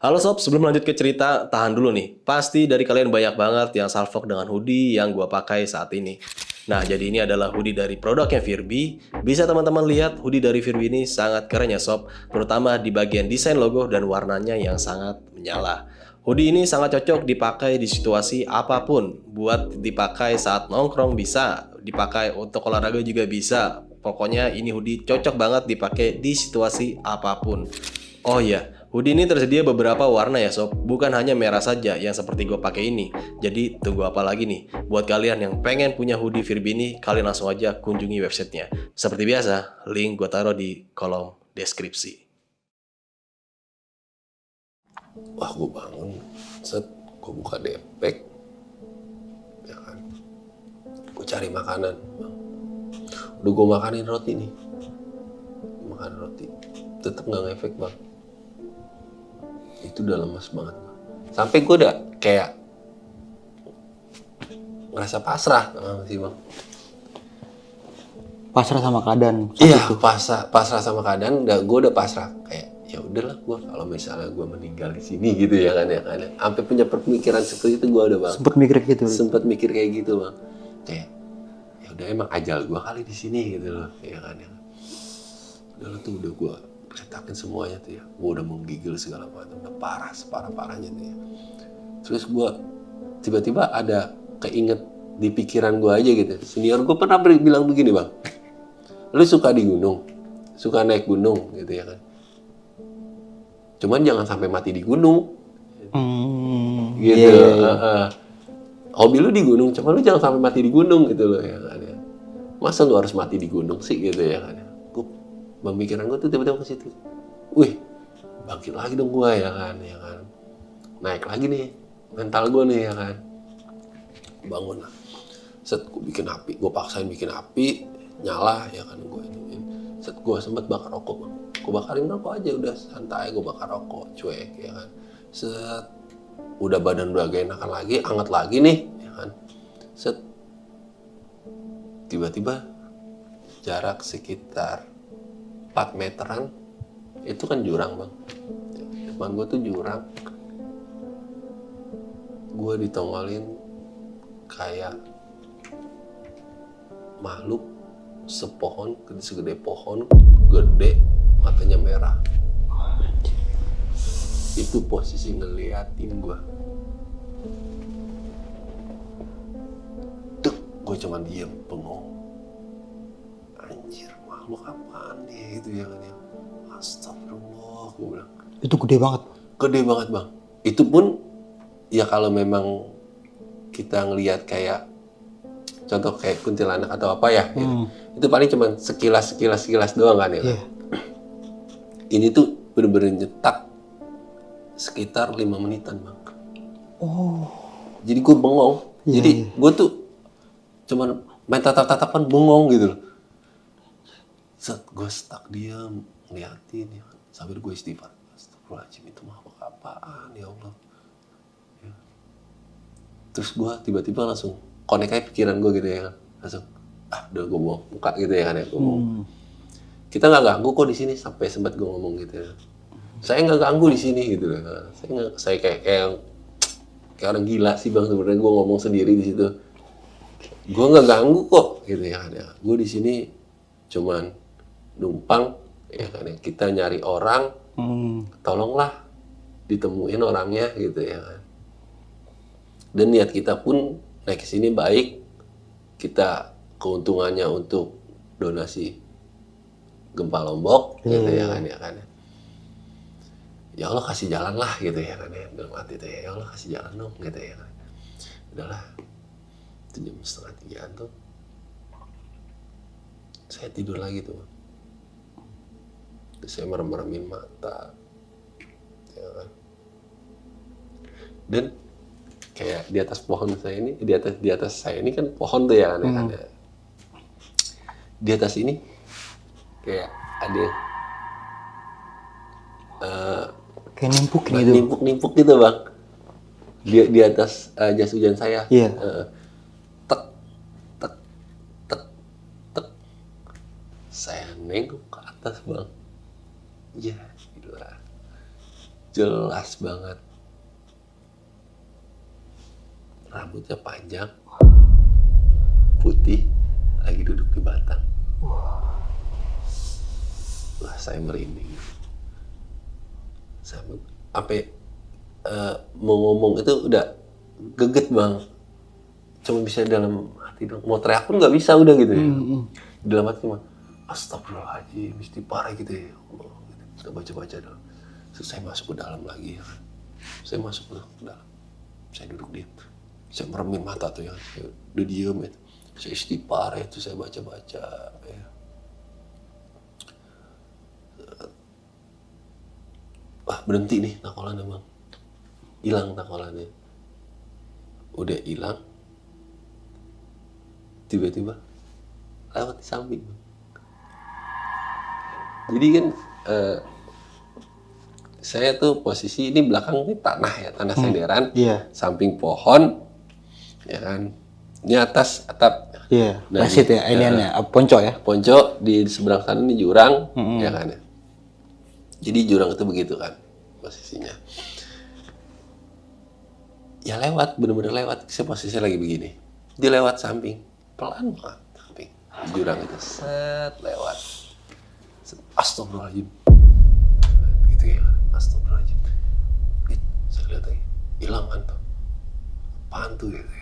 Halo sob, sebelum lanjut ke cerita, tahan dulu nih. Pasti dari kalian banyak banget yang salfok dengan hoodie yang gue pakai saat ini. Nah, jadi ini adalah hoodie dari produknya Virbi. Bisa teman-teman lihat hoodie dari Virbi ini sangat keren ya sob, terutama di bagian desain logo dan warnanya yang sangat menyala. Hoodie ini sangat cocok dipakai di situasi apapun. Buat dipakai saat nongkrong bisa, dipakai untuk olahraga juga bisa. Pokoknya ini hoodie cocok banget dipakai di situasi apapun. Oh iya, hoodie ini tersedia beberapa warna ya sob, bukan hanya merah saja yang seperti gue pakai ini. Jadi tunggu apa lagi nih? Buat kalian yang pengen punya hoodie Virbi ini, kalian langsung aja kunjungi websitenya. Seperti biasa, link gue taruh di kolom deskripsi. Wah gue bangun, gue buka depek, ya kan. Gue cari makanan, Bang. Udah gue makanin roti nih, makan roti, tetep nggak ngefek Bang. Itu udah lemas banget Bang. Sampai gue udah kayak ngerasa pasrah sih Bang. Pasrah sama keadaan. Iya, pasrah sama keadaan. Gue udah pasrah kayak ya udahlah, gue kalau misalnya gue meninggal di sini gitu ya kan. Sampai punya pemikiran seperti itu gue udah Bang. Sempet mikir gitu. Sempet mikir kayak gitu Bang. Kayak ya udah emang ajal gue kali di sini gitu loh, ya kan ya. Udah tuh udah gue retakin semuanya tuh ya. Gue udah menggigil segala macam, udah parah separah-parahnya tuh ya. Terus gue tiba-tiba ada keinget di pikiran gue aja gitu. Senior gue pernah bilang begini, Bang. Lu suka di gunung, suka naik gunung gitu ya kan. Cuman jangan sampai mati di gunung. Gitu. Hobi lu di gunung, cuman lu jangan sampai mati di gunung gitu loh ya kan. Ya. Masa lu harus mati di gunung sih gitu ya kan. Pemikiran gue tuh tiba-tiba ke situ. Wih, bangkit lagi dong gue ya kan. Naik lagi nih mental gue nih ya kan. Bangun lah. Set gue bikin api, gue paksain bikin api, nyala ya kan gue ini. Set gue sempet bakar rokok, Bang. Gue bakarin rokok aja udah santai, gue bakar rokok, cuek ya kan. Set udah badan udah gak enakan lagi, anget lagi nih ya kan. Set tiba-tiba jarak sekitar 4 meteran itu kan jurang, Bang. Depan gue tuh jurang. Gue ditongolin kayak makhluk sepohon, segede pohon, gede, matanya merah. Itu posisi ngeliatin gue. Dek, gue cuman diem, bengong. Anjir, makhluk apaan nih gitu ya kan ya. Astagfirullah, gue bilang. Itu gede banget. Gede banget, Bang. Itu pun ya kalau memang kita ngelihat kayak contoh kayak kuntilanak atau apa ya, gitu. Itu paling cuma sekilas doang kan ya. Ini tuh bener-bener nyetak sekitar 5 menitan, Bang. Jadi gue bengong. Jadi gue tuh cuman main tatap-tatapan bengong gitu loh. Set gue stuck diam ngeliatin ya. Sambil gue istighfar. Astagfirullahaladzim, itu makhluk apaan ya Allah. Ya. Terus gue tiba-tiba langsung connect aja pikiran gue gitu ya kan. Langsung udah gue mau buka gitu ya kan ya. Kita nggak ganggu kok di sini, sampai sempat gue ngomong gitu ya. Saya nggak ganggu di sini gitu loh. Saya kayak orang gila sih, Bang, sebenarnya gue ngomong sendiri di situ. Gue nggak ganggu kok gitu ya kan ya. Gue di sini cuman numpang ya kan ya. Kita nyari orang, tolonglah ditemuin orangnya gitu ya kan. Dan niat kita pun naik ke sini baik. Kita keuntungannya untuk donasi gempa Lombok gitu ya kan ya kan. Ya Allah kasih jalan lah gitu ya kan ya. Dalam hati itu ya Allah kasih jalan dong gitu ya kan. Udahlah. Itu jam 2:30 tuh. Saya tidur lagi tuh. Terus saya merem-meremin mata. Ya kan. Dan kayak di atas pohon saya ini, di atas saya ini kan pohon tuh ya kan ya kan. Ya. Di atas ini kayak ada kayak nimpuk gitu. Nimpuk gitu, Bang. Di atas jas hujan saya. Iya. Tek, tek, tek, tek. Saya nengok ke atas, Bang. Ya, gila. Jelas banget. Rambutnya panjang, putih, lagi duduk di batang. Wah, saya merinding. Sampai mau ngomong itu udah geget, Bang. Cuma bisa dalam hati dong. Mau teriak pun nggak bisa udah gitu ya. Dalam hati cuma astagfirullahaladzim, istighfar gitu ya. Allah, gitu. Kita baca-baca dong. Terus saya masuk ke dalam lagi ya. Saya masuk ke dalam. Saya duduk diam. Saya meremin mata tuh ya. Saya udah diem ya. Saya istighfar ya. Terus saya baca-baca ya. Wah, berhenti nih takolannya, Bang. Hilang takolannya. Udah hilang. Tiba-tiba lewat di samping, Bang. Jadi kan saya tuh posisi ini belakang ini tanah ya, tanah senderan. Iya. Samping pohon. Ya kan. Ini atas atap. Iya. Nah, Lasit ya, iniannya, ponco ya. Ponco di seberang sana ini jurang, ya kan ya. Jadi jurang itu begitu kan posisinya. Ya lewat, bener-bener lewat. Saya posisinya lagi begini. Dia lewat samping, pelan banget samping. Di jurang itu set lewat. Set, astagfirullahaladzim. Gitu ya, astagfirullahaladzim. Saya lihat lagi, hilang kan tuh. Apaan tuh gitu ya.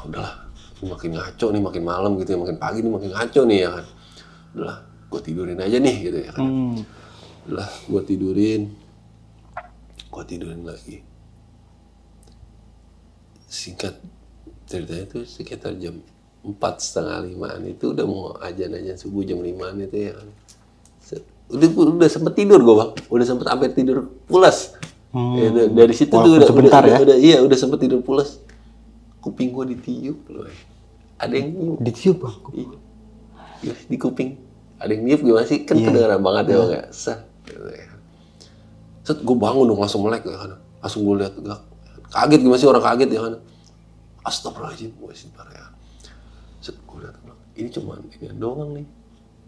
udahlah, ini makin ngaco nih, makin malam gitu ya, makin pagi nih makin ngaco nih ya kan. Udahlah, gue tidurin aja nih gitu ya kan. Udahlah, gue tidurin lagi. Singkat ceritanya itu sekitar jam 4:30 itu udah mau ajan subuh jam 5 itu ya kan. Udah sempet tidur gue bang, udah sempet hampir tidur pulas. Ya, dari situ tuh udah sempet tidur pulas. Kuping gue ditiup loh. Ada yang niup. Ditiup bang? Iya, di kuping. Ada yang niup gimana sih? Kan kedengeran banget ya bang ya. Set, gue bangun dong langsung melek ya kan. Langsung gue lihat, kaget gimana sih orang kaget ya kan. Astagfirullahaladzim, gue sih ya. Set, gue lihat, ini cuman ini doang nih.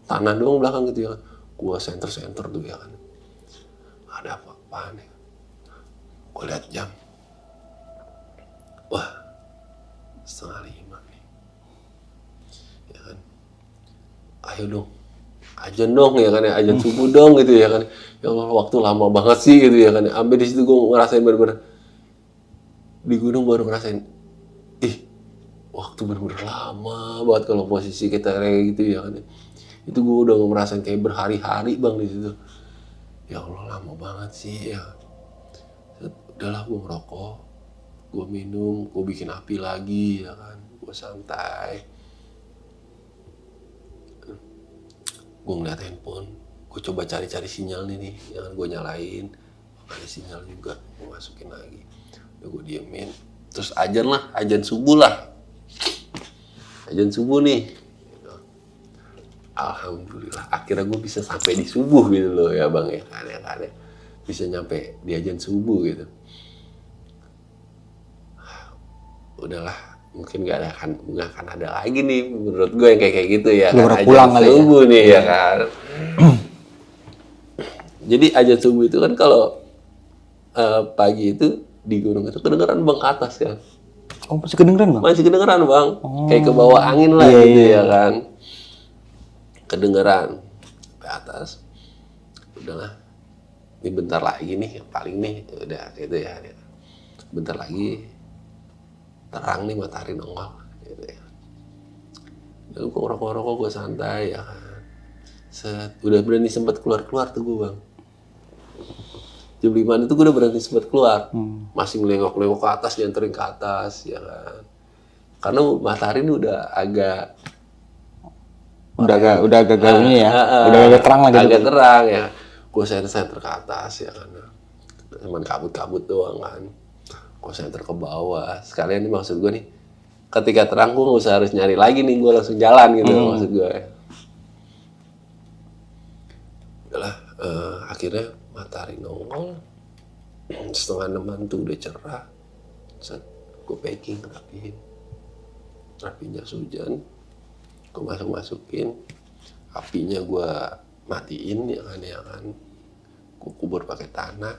Tanah doang belakang gitu ya kan. Gue center tuh ya kan. Ada apa-apaan ya. Gue lihat jam. Wah, 4:30 nih. Ya kan. Ayo dong. Ajan dong ya kan ya. Ajan subuh dong gitu ya kan. Ya Allah, waktu lama banget sih gitu ya kan. Sampai di situ gue ngerasain bener-bener. Di gunung baru ngerasain. Waktu bener-bener lama banget kalau posisi kita kayak gitu ya kan. Itu gue udah ngerasain kayak berhari-hari bang di situ. Ya Allah, lama banget sih ya. Udahlah, gue ngerokok, gue minum, gue bikin api lagi ya kan, gue santai. Gue ngeliat handphone, gue coba cari-cari sinyal nih, jangan gue nyalain, ada sinyal juga, gue masukin lagi, udah gue diemin. Terus ajan subuh nih. Alhamdulillah, akhirnya gue bisa sampai di subuh gitu loh ya bang ya kan ya. Bisa nyampe di ajan subuh gitu. Udahlah, mungkin nggak akan ada lagi nih menurut gue yang kayak gitu ya kan. Pulang Ajan subuh nih ya kan. Jadi ajan subuh itu kan kalau pagi itu di gunung itu kedengeran bang ke atas kan. Oh, masih kedengeran bang? Masih kedengeran bang, kayak ke bawah angin lah gitu ya kan. Kedengeran sampai atas. Udahlah, ini bentar lagi nih, paling nih udah gitu ya. Bentar lagi terang nih, matahari nongol gitu ya. Lalu gue ngerokok gue santai ya kan. Udah berani sempat keluar tuh gue bang. Jam 5 itu gue udah berani sempat keluar. Masih ngelengok ke atas, nyenterin ke atas ya kan. Karena matahari ini udah agak ini ya. Udah agak terang lagi. Agak terang ya. Gue center ke atas ya kan. Cuman kabut doang kan. Gue center ke bawah. Sekalian nih maksud gue nih, ketika terang gue nggak usah harus nyari lagi nih, gue langsung jalan gitu maksud gue. Udahlah, akhirnya matahari nongol. 5:30 tuh udah cerah. Set, gue packing, rapiin jas hujan. Gue masukin, apinya gue matiin ya kan. Gue kubur pakai tanah.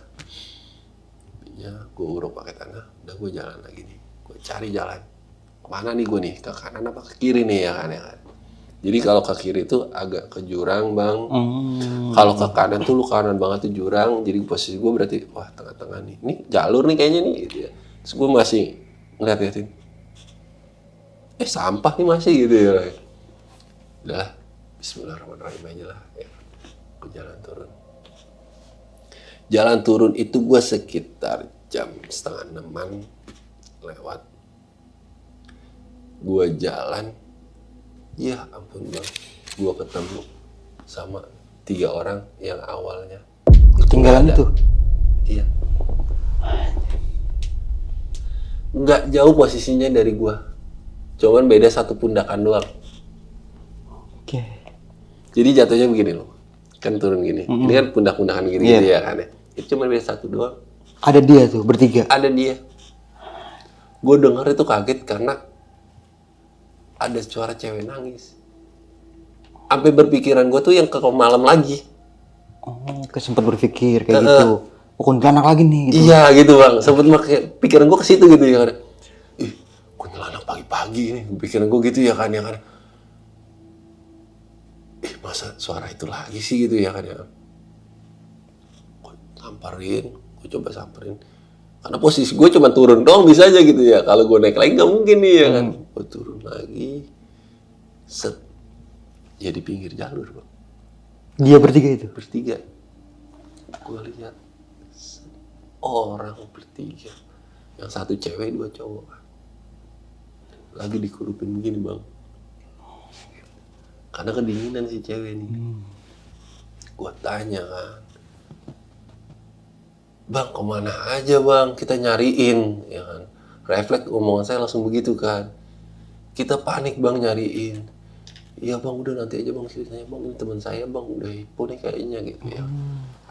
Gue uruk pakai tanah, udah gue jalan lagi nih, gue cari jalan kemana nih gue nih, ke kanan apa ke kiri nih ya kan. Jadi kalau ke kiri itu agak ke jurang bang, kalau ke kanan tuh lu kanan banget tuh jurang, jadi posisi gue berarti wah tengah-tengah nih, ini jalur nih kayaknya nih gitu ya. Terus gue masih ngeliatin, sampah nih masih gitu ya. Udahlah, bismillahirrahmanirrahim aja lah ya. Gue jalan turun itu gue sekitar jam 5:30 lewat. Gue jalan, ya ampun bang, gue ketemu sama 3 orang yang awalnya ketinggalan itu? Iya. Nggak jauh posisinya dari gue, cuman beda 1 pundakan doang. Oke. Jadi jatuhnya begini loh, kan turun gini, ini kan pundak-pundakan gini gitu ya kan ya. Itu cuma beda 1 doang. Ada dia tuh bertiga? Ada dia. Gue denger itu kaget karena ada suara cewek nangis. Sampai berpikiran gue tuh yang ke malam lagi. Oh, sempat berpikir kayak gitu. Oh, kuntilanak lagi nih gitu. Iya gitu bang, sempet pikiran gue ke situ gitu ya kan. Kuntilanak pagi-pagi nih, pikiran gue gitu ya kan. Masa suara itu lagi sih gitu ya kan ya. Gue coba samperin. Karena posisi gue cuma turun doang bisa aja gitu ya. Kalau gue naik lagi nggak mungkin nih ya kan. Gue turun lagi, set, ya di pinggir jalur bang. Dia bertiga itu. Bertiga. Gue lihat orang bertiga. Yang satu cewek, dua cowok. Lagi dikurupin begini bang. Karena kedinginan si cewek nih. Gue tanya kan, bang kemana aja bang? Kita nyariin, ya kan? Refleks omongan saya langsung begitu kan. Kita panik bang nyariin. Iya bang udah nanti aja bang ceritanya bang, ini teman saya bang udah hipo nih kayaknya gitu ya.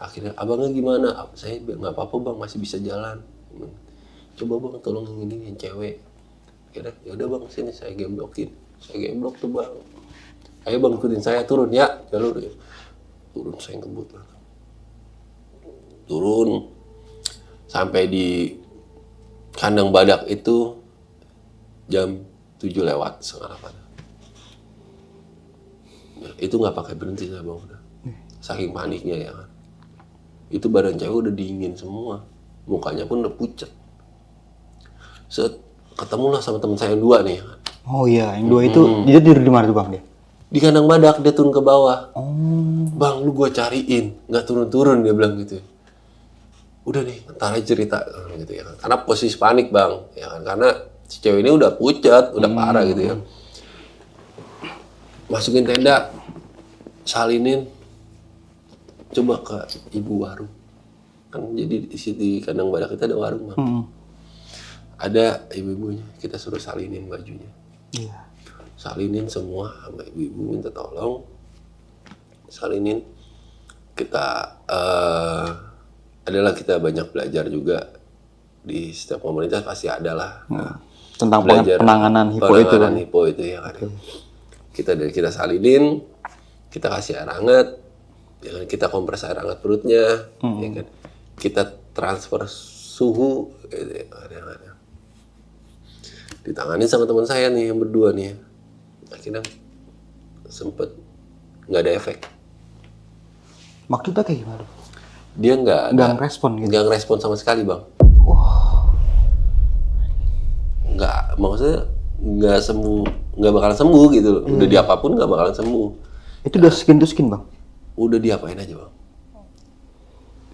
Akhirnya abangnya gimana? Saya nggak apa-apa bang, masih bisa jalan. Coba bang tolong yang ini yang cewek. Akhirnya ya udah bang sini saya gemblokin. Saya gemblok tuh bang. Ayo bang ikutin saya turun ya jalur ya. Turun saya ngebut lah. Turun sampai di kandang badak itu jam 7 lewat setengah 8. Nah, itu nggak pakai berhenti saya bang udah. Saking paniknya ya kan. Itu badan cewek udah dingin semua. Mukanya pun udah pucat. Set, ketemulah sama teman saya yang dua nih ya kan. Oh iya, yang dua itu dia tidur di mana tuh bang dia? Di kandang badak dia turun ke bawah. Bang lu gua cariin, nggak turun-turun dia bilang gitu. Udah nih, ntar aja cerita gitu ya kan. Karena posisi panik bang, ya kan. Karena si cewek ini udah pucat, udah parah gitu ya. Masukin tenda, salinin, coba ke ibu warung. Kan jadi di situ di kandang badak kita ada warung bang. Ada ibu-ibunya, kita suruh salinin bajunya. Iya. Salinin semua sama ibu-ibu minta tolong. Salinin. Kita adalah kita banyak belajar juga di setiap komunitas pasti ada lah. Tentang Belajar penanganan hipo itu kan. hipo itu ya kan. Kita salinin, kita kasih air hangat, ya kan? Kita kompres air hangat perutnya, ya kan? Kita transfer suhu, gitu, ya kan? Ditangani sama teman saya nih yang berdua nih. Akhirnya sempet nggak ada efek. Maksudnya kayak gimana? Dia nggak ngerespon gitu? Nggak ngerespon sama sekali bang. Nggak, maksudnya nggak sembuh, nggak bakalan sembuh gitu loh. Udah diapapun nggak bakalan sembuh. Itu udah skin to skin bang? Udah diapain aja bang.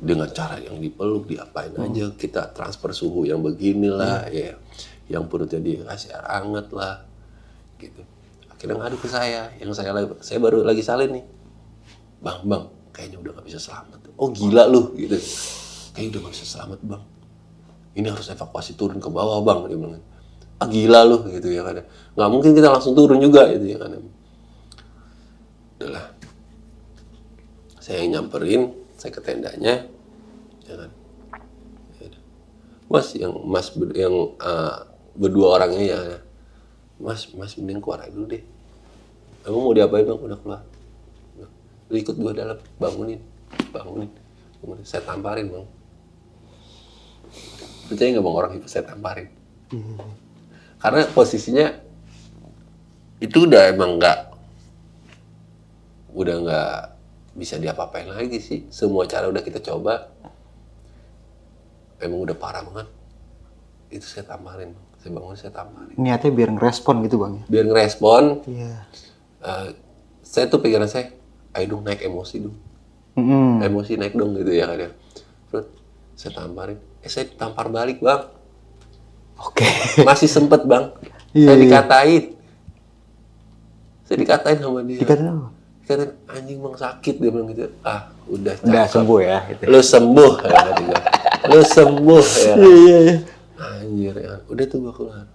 Dengan cara yang dipeluk diapain aja. Kita transfer suhu yang beginilah ya. Yang perutnya dikasih air hangat lah. Gitu. Akhirnya ngadu ke saya. Yang saya baru lagi salin nih. Bang, kayaknya udah gak bisa selamat. Oh gila lu gitu. Kayaknya udah gak bisa selamat bang. Ini harus evakuasi turun ke bawah bang. Dia bilang, ah gila lu gitu ya kan. Gak mungkin kita langsung turun juga gitu ya kan. Udahlah. Saya yang nyamperin, saya ke tendanya. Ya kan. Mas yang berdua orangnya ya. Mas mending keluar aja dulu deh. Emang mau diapain bang? Udah keluar. Lu ikut gua dalam, bangunin. Saya tamparin bang. Percaya nggak bang orang itu saya tamparin? Karena posisinya itu udah emang udah nggak bisa diapa-apain lagi sih. Semua cara udah kita coba, emang udah parah banget. Itu saya tamparin, saya bangun saya tamparin. Niatnya biar ngerespon gitu bang ya? Biar ngerespon. Iya. Saya tuh pikiran saya, ayo dong naik emosi dong. Emosi naik dong gitu ya kan ya. Terus saya tamparin, saya tampar balik bang. Oke. Masih sempet bang. Iya, Saya iya. dikatain. Saya dikatain sama dia. Dikatain apa? Dikatain anjing bang sakit dia bilang gitu. Ah udah Udah cakep. sembuh ya gitu. Lu sembuh ya kata dia. Lu sembuh ya. Iya. Anjir ya. Udah tuh gua keluar.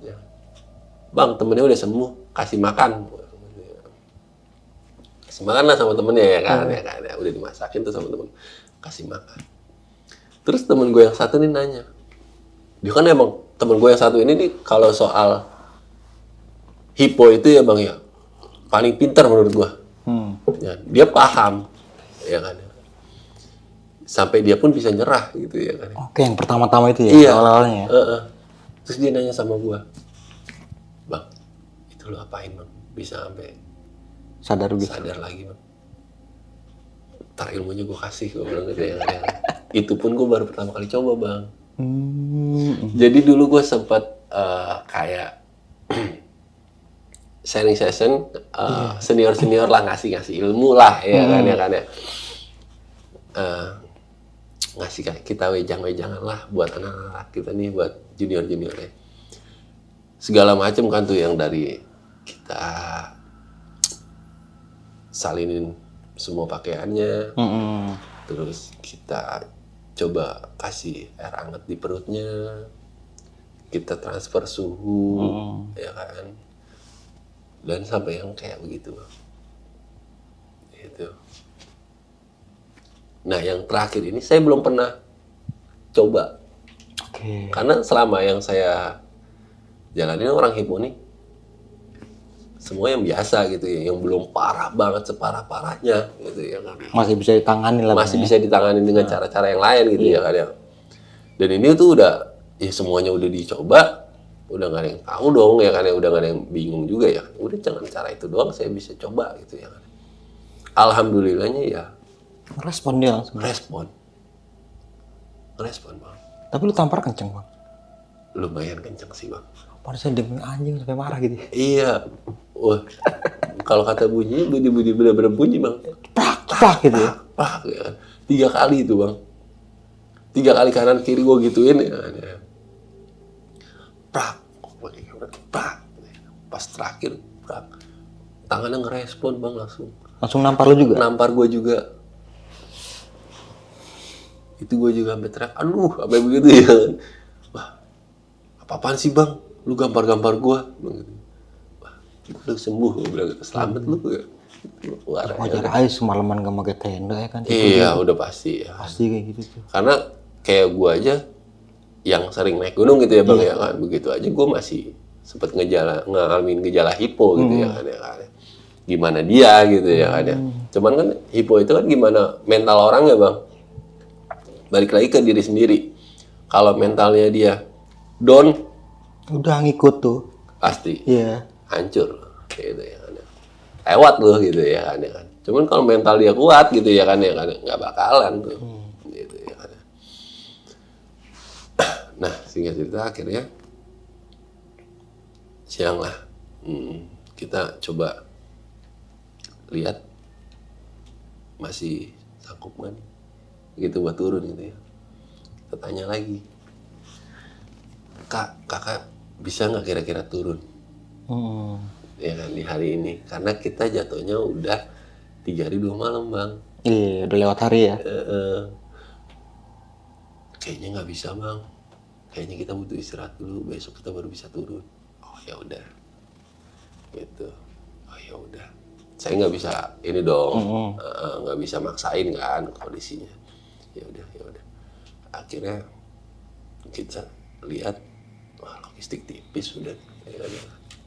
Ya. Bang temennya udah sembuh, kasih makan. Kasih makan lah sama temennya ya kan. Ya, udah dimasakin tuh sama temen. Kasih makan. Terus temen gue yang satu nih nanya. Dia kan emang temen gue yang satu ini nih kalau soal hipo itu ya bang ya paling pintar menurut gue. Ya, dia paham, ya kan. Sampai dia pun bisa nyerah gitu ya kan. Oke, yang pertama-tama itu ya, Iya. awal-awalnya ya. Terus dia nanya sama gue, bang, itu lo apain bang? Bisa sampai Sadar gitu. sadar lagi bang. Ntar ilmunya gue kasih, gue bilang gitu ya kan. Itu pun gue baru pertama kali coba bang. Jadi dulu gue sempat kayak sharing session, senior lah ngasih ilmu lah ya kan ya. Ngasih kayak kita wejangan lah buat anak-anak kita nih, buat junior-juniornya. Segala macam kan tuh, yang dari kita salinin semua pakaiannya, terus kita coba kasih air hangat di perutnya, kita transfer suhu, ya kan, dan sampai yang kayak begitu, gitu. Nah, yang terakhir ini saya belum pernah coba, karena selama yang saya jalanin orang hipo nih semua yang biasa gitu ya, yang belum parah banget separah-parahnya gitu ya kan. Masih bisa ditangani lah. Masih bisa ditangani dengan cara-cara yang lain gitu ya kan ya. Dan ini tuh udah ya semuanya udah dicoba, udah nggak ada yang tahu dong ya kan ya, udah nggak ada yang bingung juga ya. Udah jangan cara itu doang saya bisa coba gitu ya kan. Alhamdulillahnya ya Respon dia langsung. Respon bang. Tapi lu tampar kenceng bang. Lumayan kenceng sih bang. Padahal demi anjing sampai marah gitu. Iya. Wah. Kalau kata bunyi bener-bener bunyi bang. Prak gitu ya. Prak ya kan. 3 kali itu bang. 3 kali kanan kiri gue gituin ya kan. Prak. Prak. Pas terakhir prak. Tangannya ngerespon bang langsung. Langsung nampar lu juga? Nampar gue juga. Itu gue juga sampai teriak, aduh, apa begitu ya kan. Wah, apa-apaan sih bang? Lu gampar-gampar gue. Wah, lu sembuh, gue bilang gitu. Selamat lu ya. Wajar aja semalaman gak pakai tenda ya kan. Iya, udah pasti ya. Pasti kayak gitu tuh. Karena kayak gue aja yang sering naik gunung gitu ya bang ya kan. Begitu aja gue masih sempet ngalamin gejala hipo gitu ya kan. Gimana dia gitu ya kan ya. Cuman kan hipo itu kan gimana mental orang ya bang. Balik lagi ke diri sendiri. Kalau mentalnya dia down, udah ngikut tuh. Pasti. Iya. Hancur gitu ya kan. Lewat loh gitu ya kan. Cuman kalau mental dia kuat gitu ya kan nggak bakalan tuh. Gitu ya kan. Nah, singkat cerita akhirnya siang lah. Kita coba lihat masih sanggup kan gitu buat turun gitu ya. Kita tanya lagi, kakak bisa nggak kira-kira turun ya kan di hari ini, karena kita jatuhnya udah 3 hari 2 malam bang. Iya, udah lewat hari ya. Kayaknya nggak bisa bang, kayaknya kita butuh istirahat dulu, besok kita baru bisa turun. Oh ya udah gitu. Oh ya udah, saya nggak bisa ini dong, nggak bisa maksain kan kondisinya. Ya udah. Akhirnya kita lihat, wah logistik tipis sudah, ya,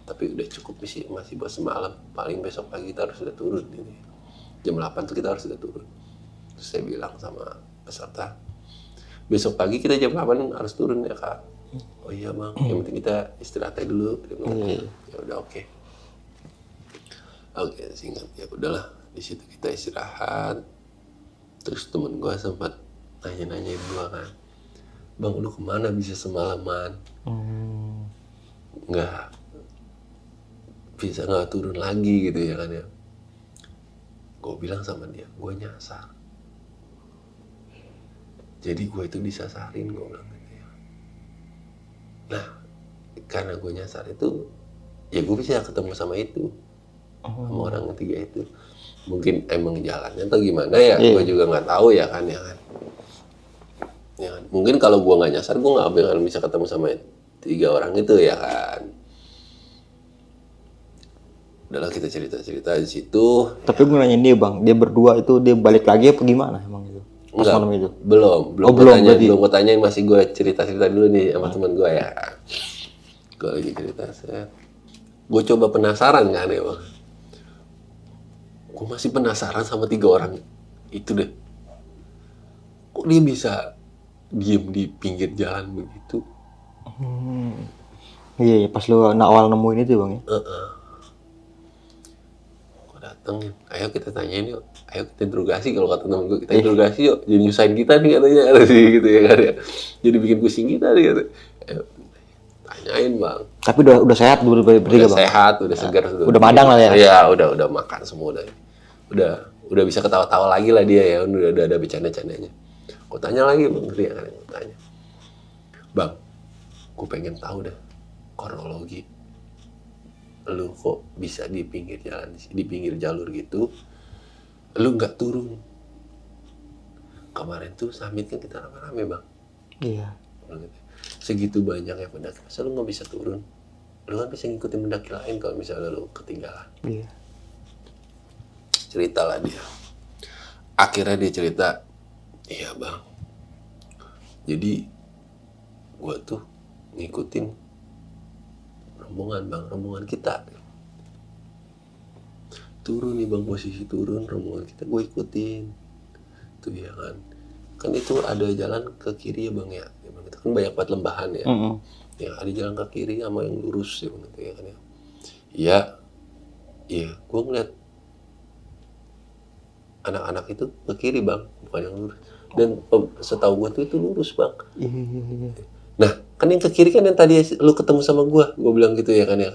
tapi udah cukup sih, masih buat semalam. Paling besok pagi kita harus sudah turun ini. Jam 8 tuh kita harus sudah turun. Terus saya bilang sama peserta, besok pagi kita jam 8 harus turun ya kak. Oh iya bang, yang penting kita istirahat dulu. Ya udah oke, singkat ya udahlah. Di situ kita istirahat. Terus temen gue sempat nanya-nanyain gue kan, bang lu kemana bisa semalaman? Nggak bisa nggak turun lagi gitu ya kan ya. Gue bilang sama dia, gue nyasar. Jadi gue itu disasarin, gue bilang gitu ya. Nah, karena gue nyasar itu, ya gue bisa ketemu sama itu, sama orang ketiga itu. Mungkin emang jalannya atau gimana ya, gue juga nggak tahu ya kan. Ya kan. Mungkin kalau gue nggak nyasar, gue nggak bakalan bisa ketemu sama 3 orang itu ya kan. Udahlah kita cerita di situ. Tapi gue nanya dia bang, dia berdua itu dia balik lagi apa gimana emang itu? Pas malam itu? Belum gue tanyain, masih gue cerita dulu nih sama teman gue ya. Gue lagi cerita, gue coba penasaran kan ya bang. Gue masih penasaran sama 3 orang itu deh. Kok dia bisa diem di pinggir jalan begitu? Iya, pas lu awal nemuin itu bang ya? Gue datang, ayo kita tanyain yuk, ayo kita interogasi, kalau kata temen gue, kita interogasi yuk, jadi nyusahin kita nih katanya, kata sih gitu ya kan ya, jadi bikin pusing kita nih kata. Ayo, tanyain bang. Tapi udah sehat bertiga Udah bang? sehat, udah segar, Udah madang lah ya? Iya, udah makan semua, udah bisa ketawa-tawa lagi lah dia ya, udah ada bercanda-candanya. Gue tanya lagi bang, dia kan gue tanya, bang, gue pengen tahu dah kronologi lu kok bisa di pinggir jalan, di pinggir jalur gitu, lu nggak turun. Kemarin tuh summit kan kita rame-rame bang. Iya. Segitu banyak ya pendaki, masa lu nggak bisa turun? Lu kan bisa ngikutin pendaki lain kalau misalnya lu ketinggalan. Iya. Cerita lah dia. Akhirnya dia cerita, iya bang, jadi gua tuh ngikutin rombongan kita. Turun nih bang, posisi turun rombongan kita, gue ikutin. Tuh ya kan. Kan itu ada jalan ke kiri ya bang ya. Itu kan banyak banget lembahan ya. Ya ada jalan ke kiri sama yang lurus ya bang itu ya kan ya. Iya, gue ngeliat anak-anak itu ke kiri bang, bukan yang lurus. Dan setahu gue tuh itu lurus bang. Iya. Nah, kan yang ke kiri kan yang tadi lu ketemu sama gue bilang gitu ya kan ya.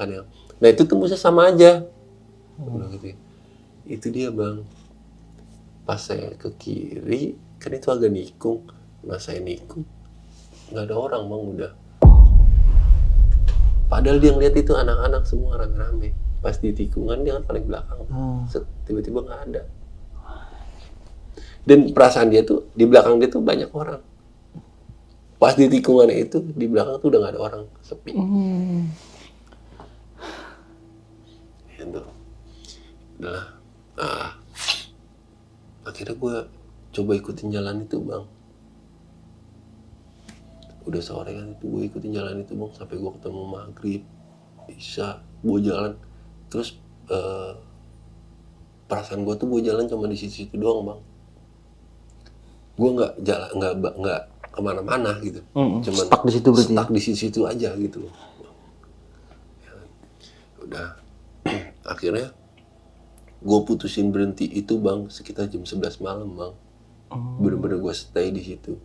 Nah itu tembusnya sama aja. Gue bilang gitu ya. Itu dia bang. Pas saya ke kiri, kan itu agak nikung. Pas saya nikung, nggak ada orang bang udah. Padahal dia ngeliat itu anak-anak semua rame-rame. Pas di tikungan dia kan paling belakang. Tiba-tiba nggak ada. Dan perasaan dia tuh, di belakang dia tuh banyak orang. Pas di tikungan itu, di belakang tuh udah gak ada orang, sepi. Gitu. Udah. Nah, akhirnya gue coba ikutin jalan itu bang. Udah sore kan itu gue ikutin jalan itu bang, sampai gue ketemu maghrib, isya, gue jalan. Terus perasaan gue tuh gue jalan cuma di situ doang bang. Gue nggak jalan, nggak kemana-mana gitu, cuman stuck di situ berarti. Stuck di situ aja gitu. Ya, udah, akhirnya gue putusin berhenti itu bang sekitar jam 11 malam bang. Bener-bener gue stay di situ.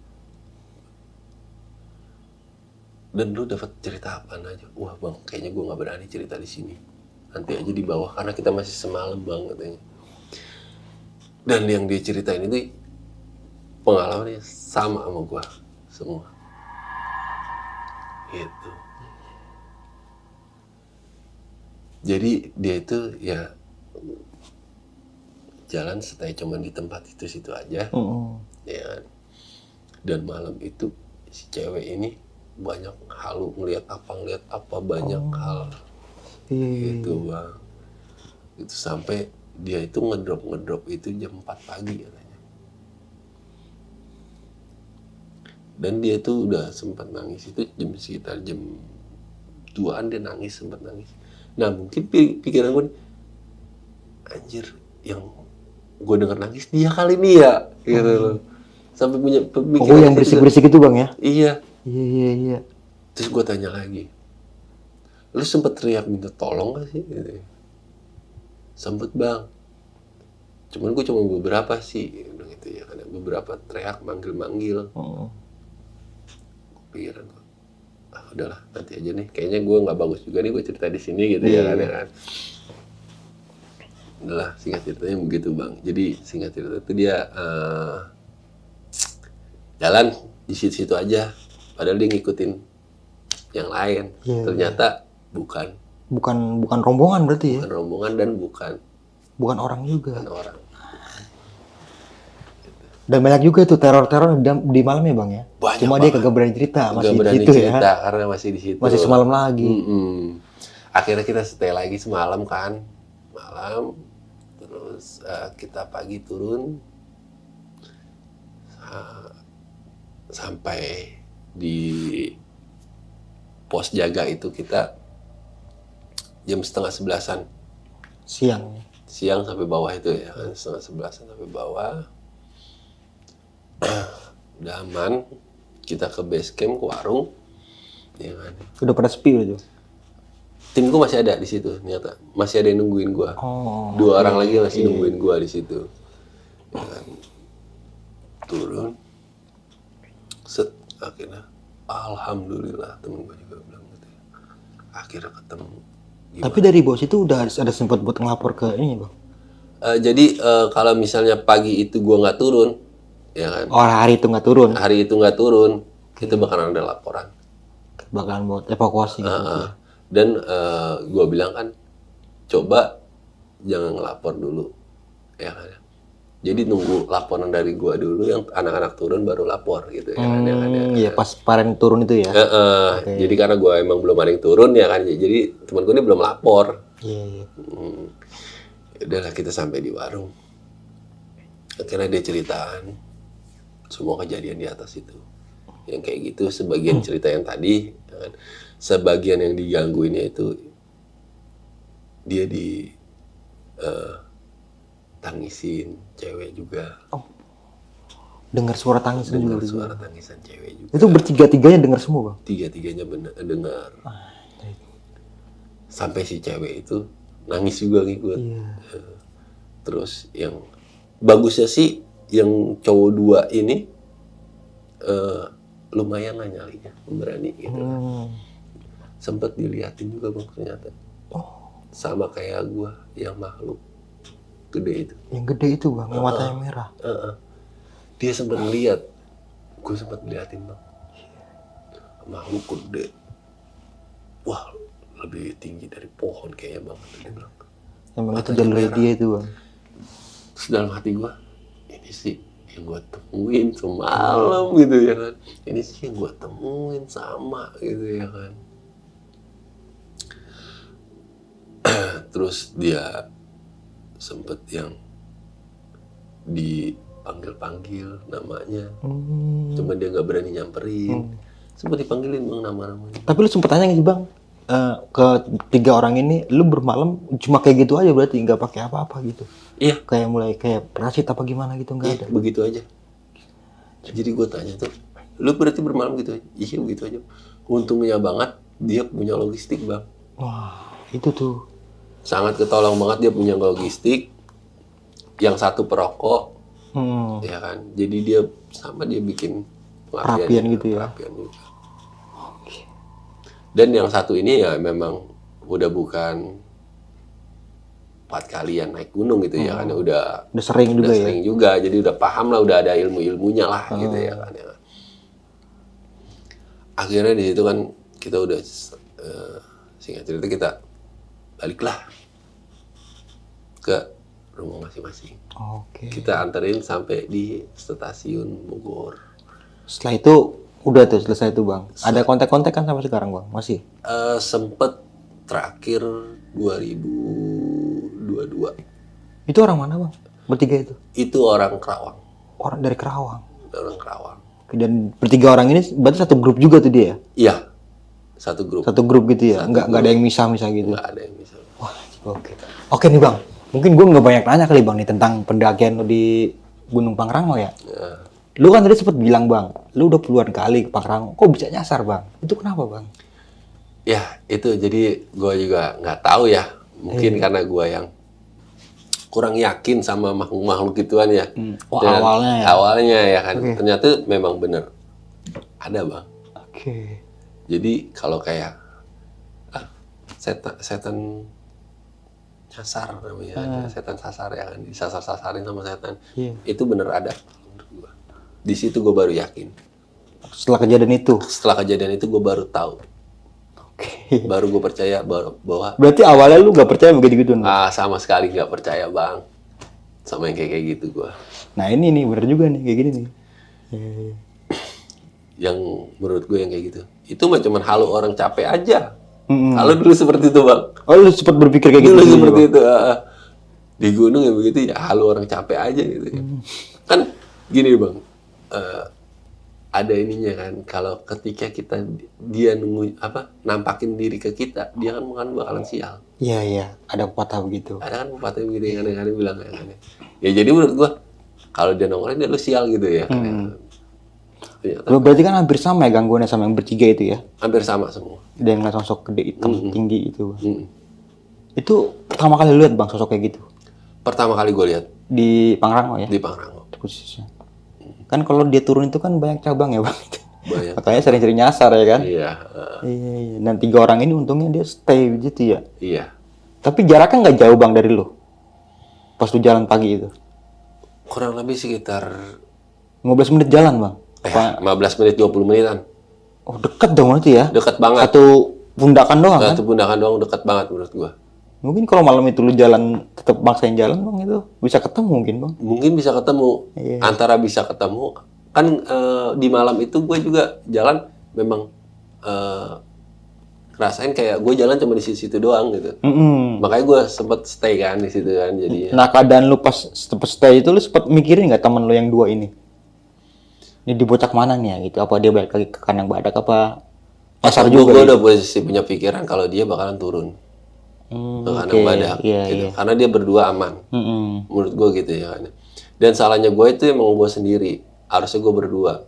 Dan lu dapat cerita apaan aja? Wah bang, kayaknya gue nggak berani cerita di sini. Nanti aja di bawah karena kita masih semalam bang katanya. Dan yang dia ceritain itu pengalamannya sama gue semua. Gitu. Jadi dia itu ya jalan stay cuma di tempat itu-situ aja. Ya kan? Dan malam itu si cewek ini banyak halu, ngelihat apa banyak hal. Gitu bang. Itu sampai dia itu ngedrop itu jam 4 pagi katanya. Dan dia tuh udah sempat nangis itu sekitar jam 2-an dia sempat nangis. Nah mungkin pikiran gue, anjir yang gue denger nangis dia kali ini ya, gitu loh. Sampai punya pemikiran. Yang berisik-berisik itu bang ya? Iya. Iya. Terus gue tanya lagi, lu sempet teriak minta tolong gak sih? Gitu. Sempet bang. Cuman gue cuma beberapa sih, gitu ya, karena beberapa teriak manggil-manggil. Pikiran gue, udahlah nanti aja nih, kayaknya gue nggak bagus juga nih gue cerita di sini gitu ya kan. Udahlah, singkat ceritanya begitu bang. Jadi singkat cerita itu dia jalan di situ aja, padahal dia ngikutin yang lain. Ternyata bukan rombongan berarti ya? Bukan rombongan dan bukan orang juga. Bukan orang. Dan banyak juga tuh teror-teror di malam ya bang ya? Banyak Cuma banget. dia kagak berani cerita, masih berani di situ cerita, ya? karena masih di situ. Masih semalam lagi. Akhirnya kita stay lagi semalam kan, terus kita pagi turun sampai di pos jaga itu kita jam 10:30-an. Siang sampai bawah itu ya, 10:30-an sampai bawah. Udah aman, kita ke base camp, ke warung, ya kan. Udah pada sepi gitu. tim gue masih ada di situ ternyata, masih ada yang nungguin gue. Oh. 2 orang lagi masih nungguin gue di situ. Ya kan. Turun, set, akhirnya alhamdulillah temen gue juga bilang gitu. Akhirnya ketemu. Gimana? Tapi dari bos itu udah ada sempat buat ngelapor ke ini bang? Jadi kalau misalnya pagi itu gue nggak turun, ya kan? Oh hari itu nggak turun? Hari itu nggak turun, kita bakalan ada laporan. Bakalan buat evakuasi gitu. Dan gue bilang kan, coba jangan ngelapor dulu, ya kan? Jadi nunggu laporan dari gue dulu, yang anak-anak turun baru lapor gitu, ya kan? Iya pas Paren turun itu ya? Jadi karena gue emang belum ada yang turun, ya kan? Jadi teman gue ini belum lapor. Iya. Udahlah kita sampai di warung. Akhirnya dia ceritaan semua kejadian di atas itu. Yang kayak gitu, sebagian cerita yang tadi, ya kan? Sebagian yang digangguinnya itu dia di tangisin cewek juga. Dengar suara tangis Dengar juga. suara tangisan cewek juga. Itu bertiga-tiganya dengar semua bang? Tiga-tiganya dengar. Sampai si cewek itu nangis juga ngikut. Terus yang bagusnya sih yang cowok 2 ini lumayan lah nyalinya, berani gitu. Sempet diliatin juga bang ternyata. Sama kayak gua yang makhluk gede itu. Yang gede itu bang, yang matanya merah. Dia sempat ngeliat, gue sempat ngeliatin bang. Makhluk gede. Wah, lebih tinggi dari pohon kayaknya bang. Dia bilang. Emang itu jalur dia itu bang. Terus dalam hati gue, ini sih yang gue temuin semalam gitu ya kan. Ini sih yang gue temuin sama gitu ya kan. Terus dia sempet yang dipanggil-panggil namanya, cuma dia nggak berani nyamperin. Sempet dipanggilin bang nama-namanya. Tapi lu sempet tanya nggak sih bang, ke 3 orang ini, lu bermalam cuma kayak gitu aja berarti nggak pakai apa-apa gitu? Iya. Kayak mulai kayak parasit apa gimana gitu nggak ada? Begitu aja. Jadi gue tanya tuh, lu berarti bermalam gitu aja? Iya begitu aja. Untungnya banget dia punya logistik bang. Wah itu tuh. Sangat ketolong banget dia punya logistik. Yang satu perokok, ya kan. Jadi dia bikin Perapian gitu ya. Perapian juga. Dan yang satu ini ya memang udah bukan 4 kalian naik gunung gitu ya kan. Udah sering juga ya. Sering juga. Jadi udah paham lah, udah ada ilmunya lah gitu ya kan. Ya. Akhirnya di situ kan kita udah singkat cerita kita baliklah ke rumah masing-masing. Oke. Kita anterin sampai di stasiun Bogor. Setelah itu udah tuh selesai tuh bang. Ada kontak-kontak kan sampai sekarang bang? Masih? Sempet terakhir 2022. Itu orang mana bang? Bertiga itu? Itu orang Kerawang. Orang dari Kerawang. Orang Kerawang. Dan bertiga orang ini berarti satu grup juga tuh dia? Iya, satu grup. Satu grup gitu ya? Nggak ada yang misah-misah gitu? Nggak ada yang bisa. Wah, oke. Oke nih bang, mungkin gue nggak banyak nanya kali bang nih tentang pendakian lo di Gunung Pangrango ya. Lu kan tadi sempat bilang bang, lu udah puluhan kali ke Pangrango, kok bisa nyasar bang? Itu kenapa bang? Ya itu jadi gue juga nggak tahu ya. Mungkin karena gue yang kurang yakin sama makhluk gituan ya. Oh, Dan awalnya ya? Awalnya ya kan. Ternyata memang bener ada bang. Oke. Jadi kalau kayak setan sasar namanya, setan sasar ya kan, disasar-sasarin sama setan. Itu bener ada menurut gua. Di situ gue baru yakin. Setelah kejadian itu? Setelah kejadian itu gue baru tahu. Oke. Baru gue percaya bahwa Berarti awalnya lu nggak percaya begitu-gitu? sama sekali nggak percaya bang sama yang kayak gitu gue. Nah ini nih bener juga nih kayak gini nih. Yang menurut gue yang kayak gitu itu mah cuman halu orang capek aja. Kalau dulu seperti itu bang. Oh lu sempat berpikir kayak Dulu gitu? seperti itu. Di gunung ya begitu ya halu orang capek aja gitu ya. Kan gini bang, ada ininya kan, kalau ketika dia nampakin diri ke kita, dia kan bakalan sial. Iya, ada pepatah begitu. Ada kan pepatah begitu yang kadang-kadang bilang ya kan. Ya jadi menurut gua kalau dia nongolin dia lu sial gitu ya. ternyata. Berarti kan hampir sama ya gangguannya sama yang bertiga itu ya? Hampir sama semua. Dia ngeliat sosok gede hitam tinggi itu. Mm. Itu pertama kali lu lihat bang sosok kayak gitu? Pertama kali gue lihat Di Pangrango ya? di Pangrango. Khususnya. Kan kalau dia turun itu kan banyak cabang ya bang? Banyak. Makanya sering-sering nyasar ya kan? Iya, Iya. Dan 3 orang ini untungnya dia stay gitu ya? iya. Tapi jaraknya nggak jauh bang dari lu? Pas lu jalan pagi itu? Kurang lebih sekitar 15 menit jalan bang? 15 menit 20 menitan. Oh deket dong berarti ya? Dekat banget. Satu pundakan doang kan? Satu pundakan doang dekat banget menurut gua. Mungkin kalau malam itu lu jalan, tetap maksain jalan bang itu, bisa ketemu mungkin bang? Mungkin bisa ketemu. Iya. Antara bisa ketemu kan di malam itu gue juga jalan memang rasain kayak gue jalan cuma di situ doang gitu. Makanya gue sempet stay kan di situ kan jadi. Nah keadaan lu pas sempet stay itu lu sempet mikirin nggak temen lu yang 2 ini? Ini dibocak mana nih ya gitu? Apa dia balik lagi ke kandang badak apa? Pasar Gue juga udah posisi punya pikiran kalau dia bakalan turun ke kandang badak iya, gitu. iya. Karena dia berdua aman. Menurut gue gitu ya kan. Dan salahnya gue itu emang gue sendiri. Harusnya gue berdua.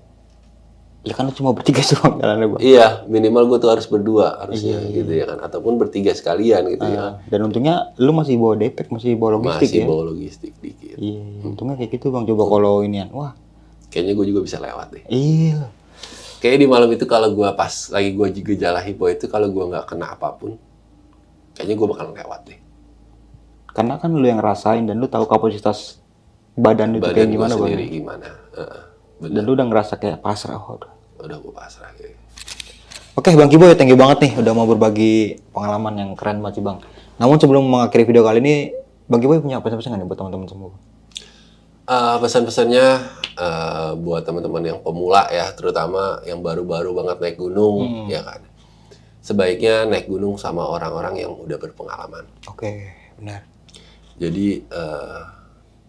Ya kan lu cuma bertiga doang jalannya bang. Iya, minimal gue tuh harus berdua harusnya gitu ya kan. Ataupun bertiga sekalian gitu ya kan. Dan untungnya lu masih bawa depek, masih bawa logistik Masih ya? bawa logistik dikit. Iya, untungnya kayak gitu bang. Coba kalau inian, wah Kayaknya gue juga bisa lewat deh. iya. Kayaknya di malam itu kalau gue pas lagi gue gejala hipo itu kalau gue nggak kena apapun, kayaknya gue bakalan lewat deh. Karena kan lu yang ngerasain dan lu tahu kapasitas badan itu Badan kayak gue gimana bang. sendiri gimana. Bener. Dan lu udah ngerasa kayak pasrah. Udah gue pasrah kayak. Oke Bang Kiboy, thank you banget nih udah mau berbagi pengalaman yang keren banget sih Bang. Namun sebelum mengakhiri video kali ini, Bang Kiboy punya pesan-pesan nggak nih buat teman-teman semua? Pesan-pesannya buat teman-teman yang pemula ya, terutama yang baru-baru banget naik gunung, ya kan. Sebaiknya naik gunung sama orang-orang yang udah berpengalaman. Oke, benar. Jadi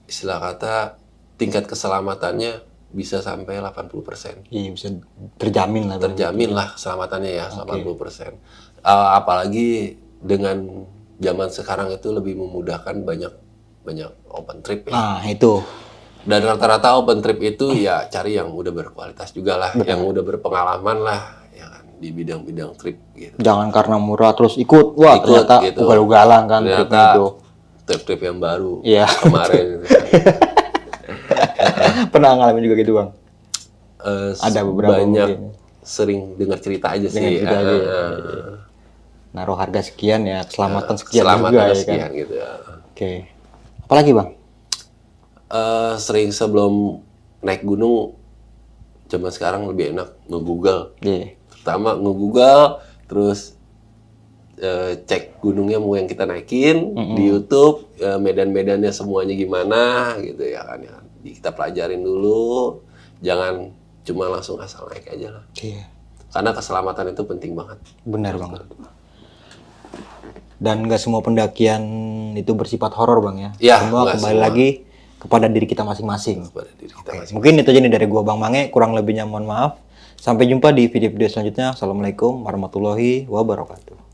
istilah kata tingkat keselamatannya bisa sampai 80%. Iya bisa terjamin lah. Bang. Terjamin lah keselamatannya ya 80%. Apalagi dengan zaman sekarang itu lebih memudahkan banyak open trip ya. Nah itu. Dan rata-rata open trip itu ya cari yang udah berkualitas juga lah, yang udah berpengalaman lah, ya kan di bidang-bidang trip gitu. Jangan karena murah terus ikut, wah Ikut, ternyata gitu. ugal-ugalan kan tripnya Ternyata itu. trip-trip yang baru Iya. kemarin. Pernah ngalamin juga gitu Bang? Ada beberapa banyak mungkin. sering dengar cerita aja Dengar sih. cerita aja, Naruh harga sekian ya, keselamatan sekian Keselamatan juga ya kan. sekian gitu ya. Oke. Apalagi Bang? Sering sebelum naik gunung, zaman sekarang lebih enak nge-google. Iya. Pertama nge-google, terus cek gunungnya mau yang kita naikin di YouTube, medan-medannya semuanya gimana gitu ya kan ya. Kita pelajarin dulu, jangan cuma langsung asal naik aja lah. Iya. Karena keselamatan itu penting banget. Benar banget. Dan nggak semua pendakian itu bersifat horor Bang ya. Ya, Semua nggak kembali semua. lagi kepada diri kita masing-masing. Pada diri kita masing-masing. Mungkin itu aja nih dari gua Bang Mange, kurang lebihnya mohon maaf. Sampai jumpa di video-video selanjutnya. Assalamualaikum warahmatullahi wabarakatuh.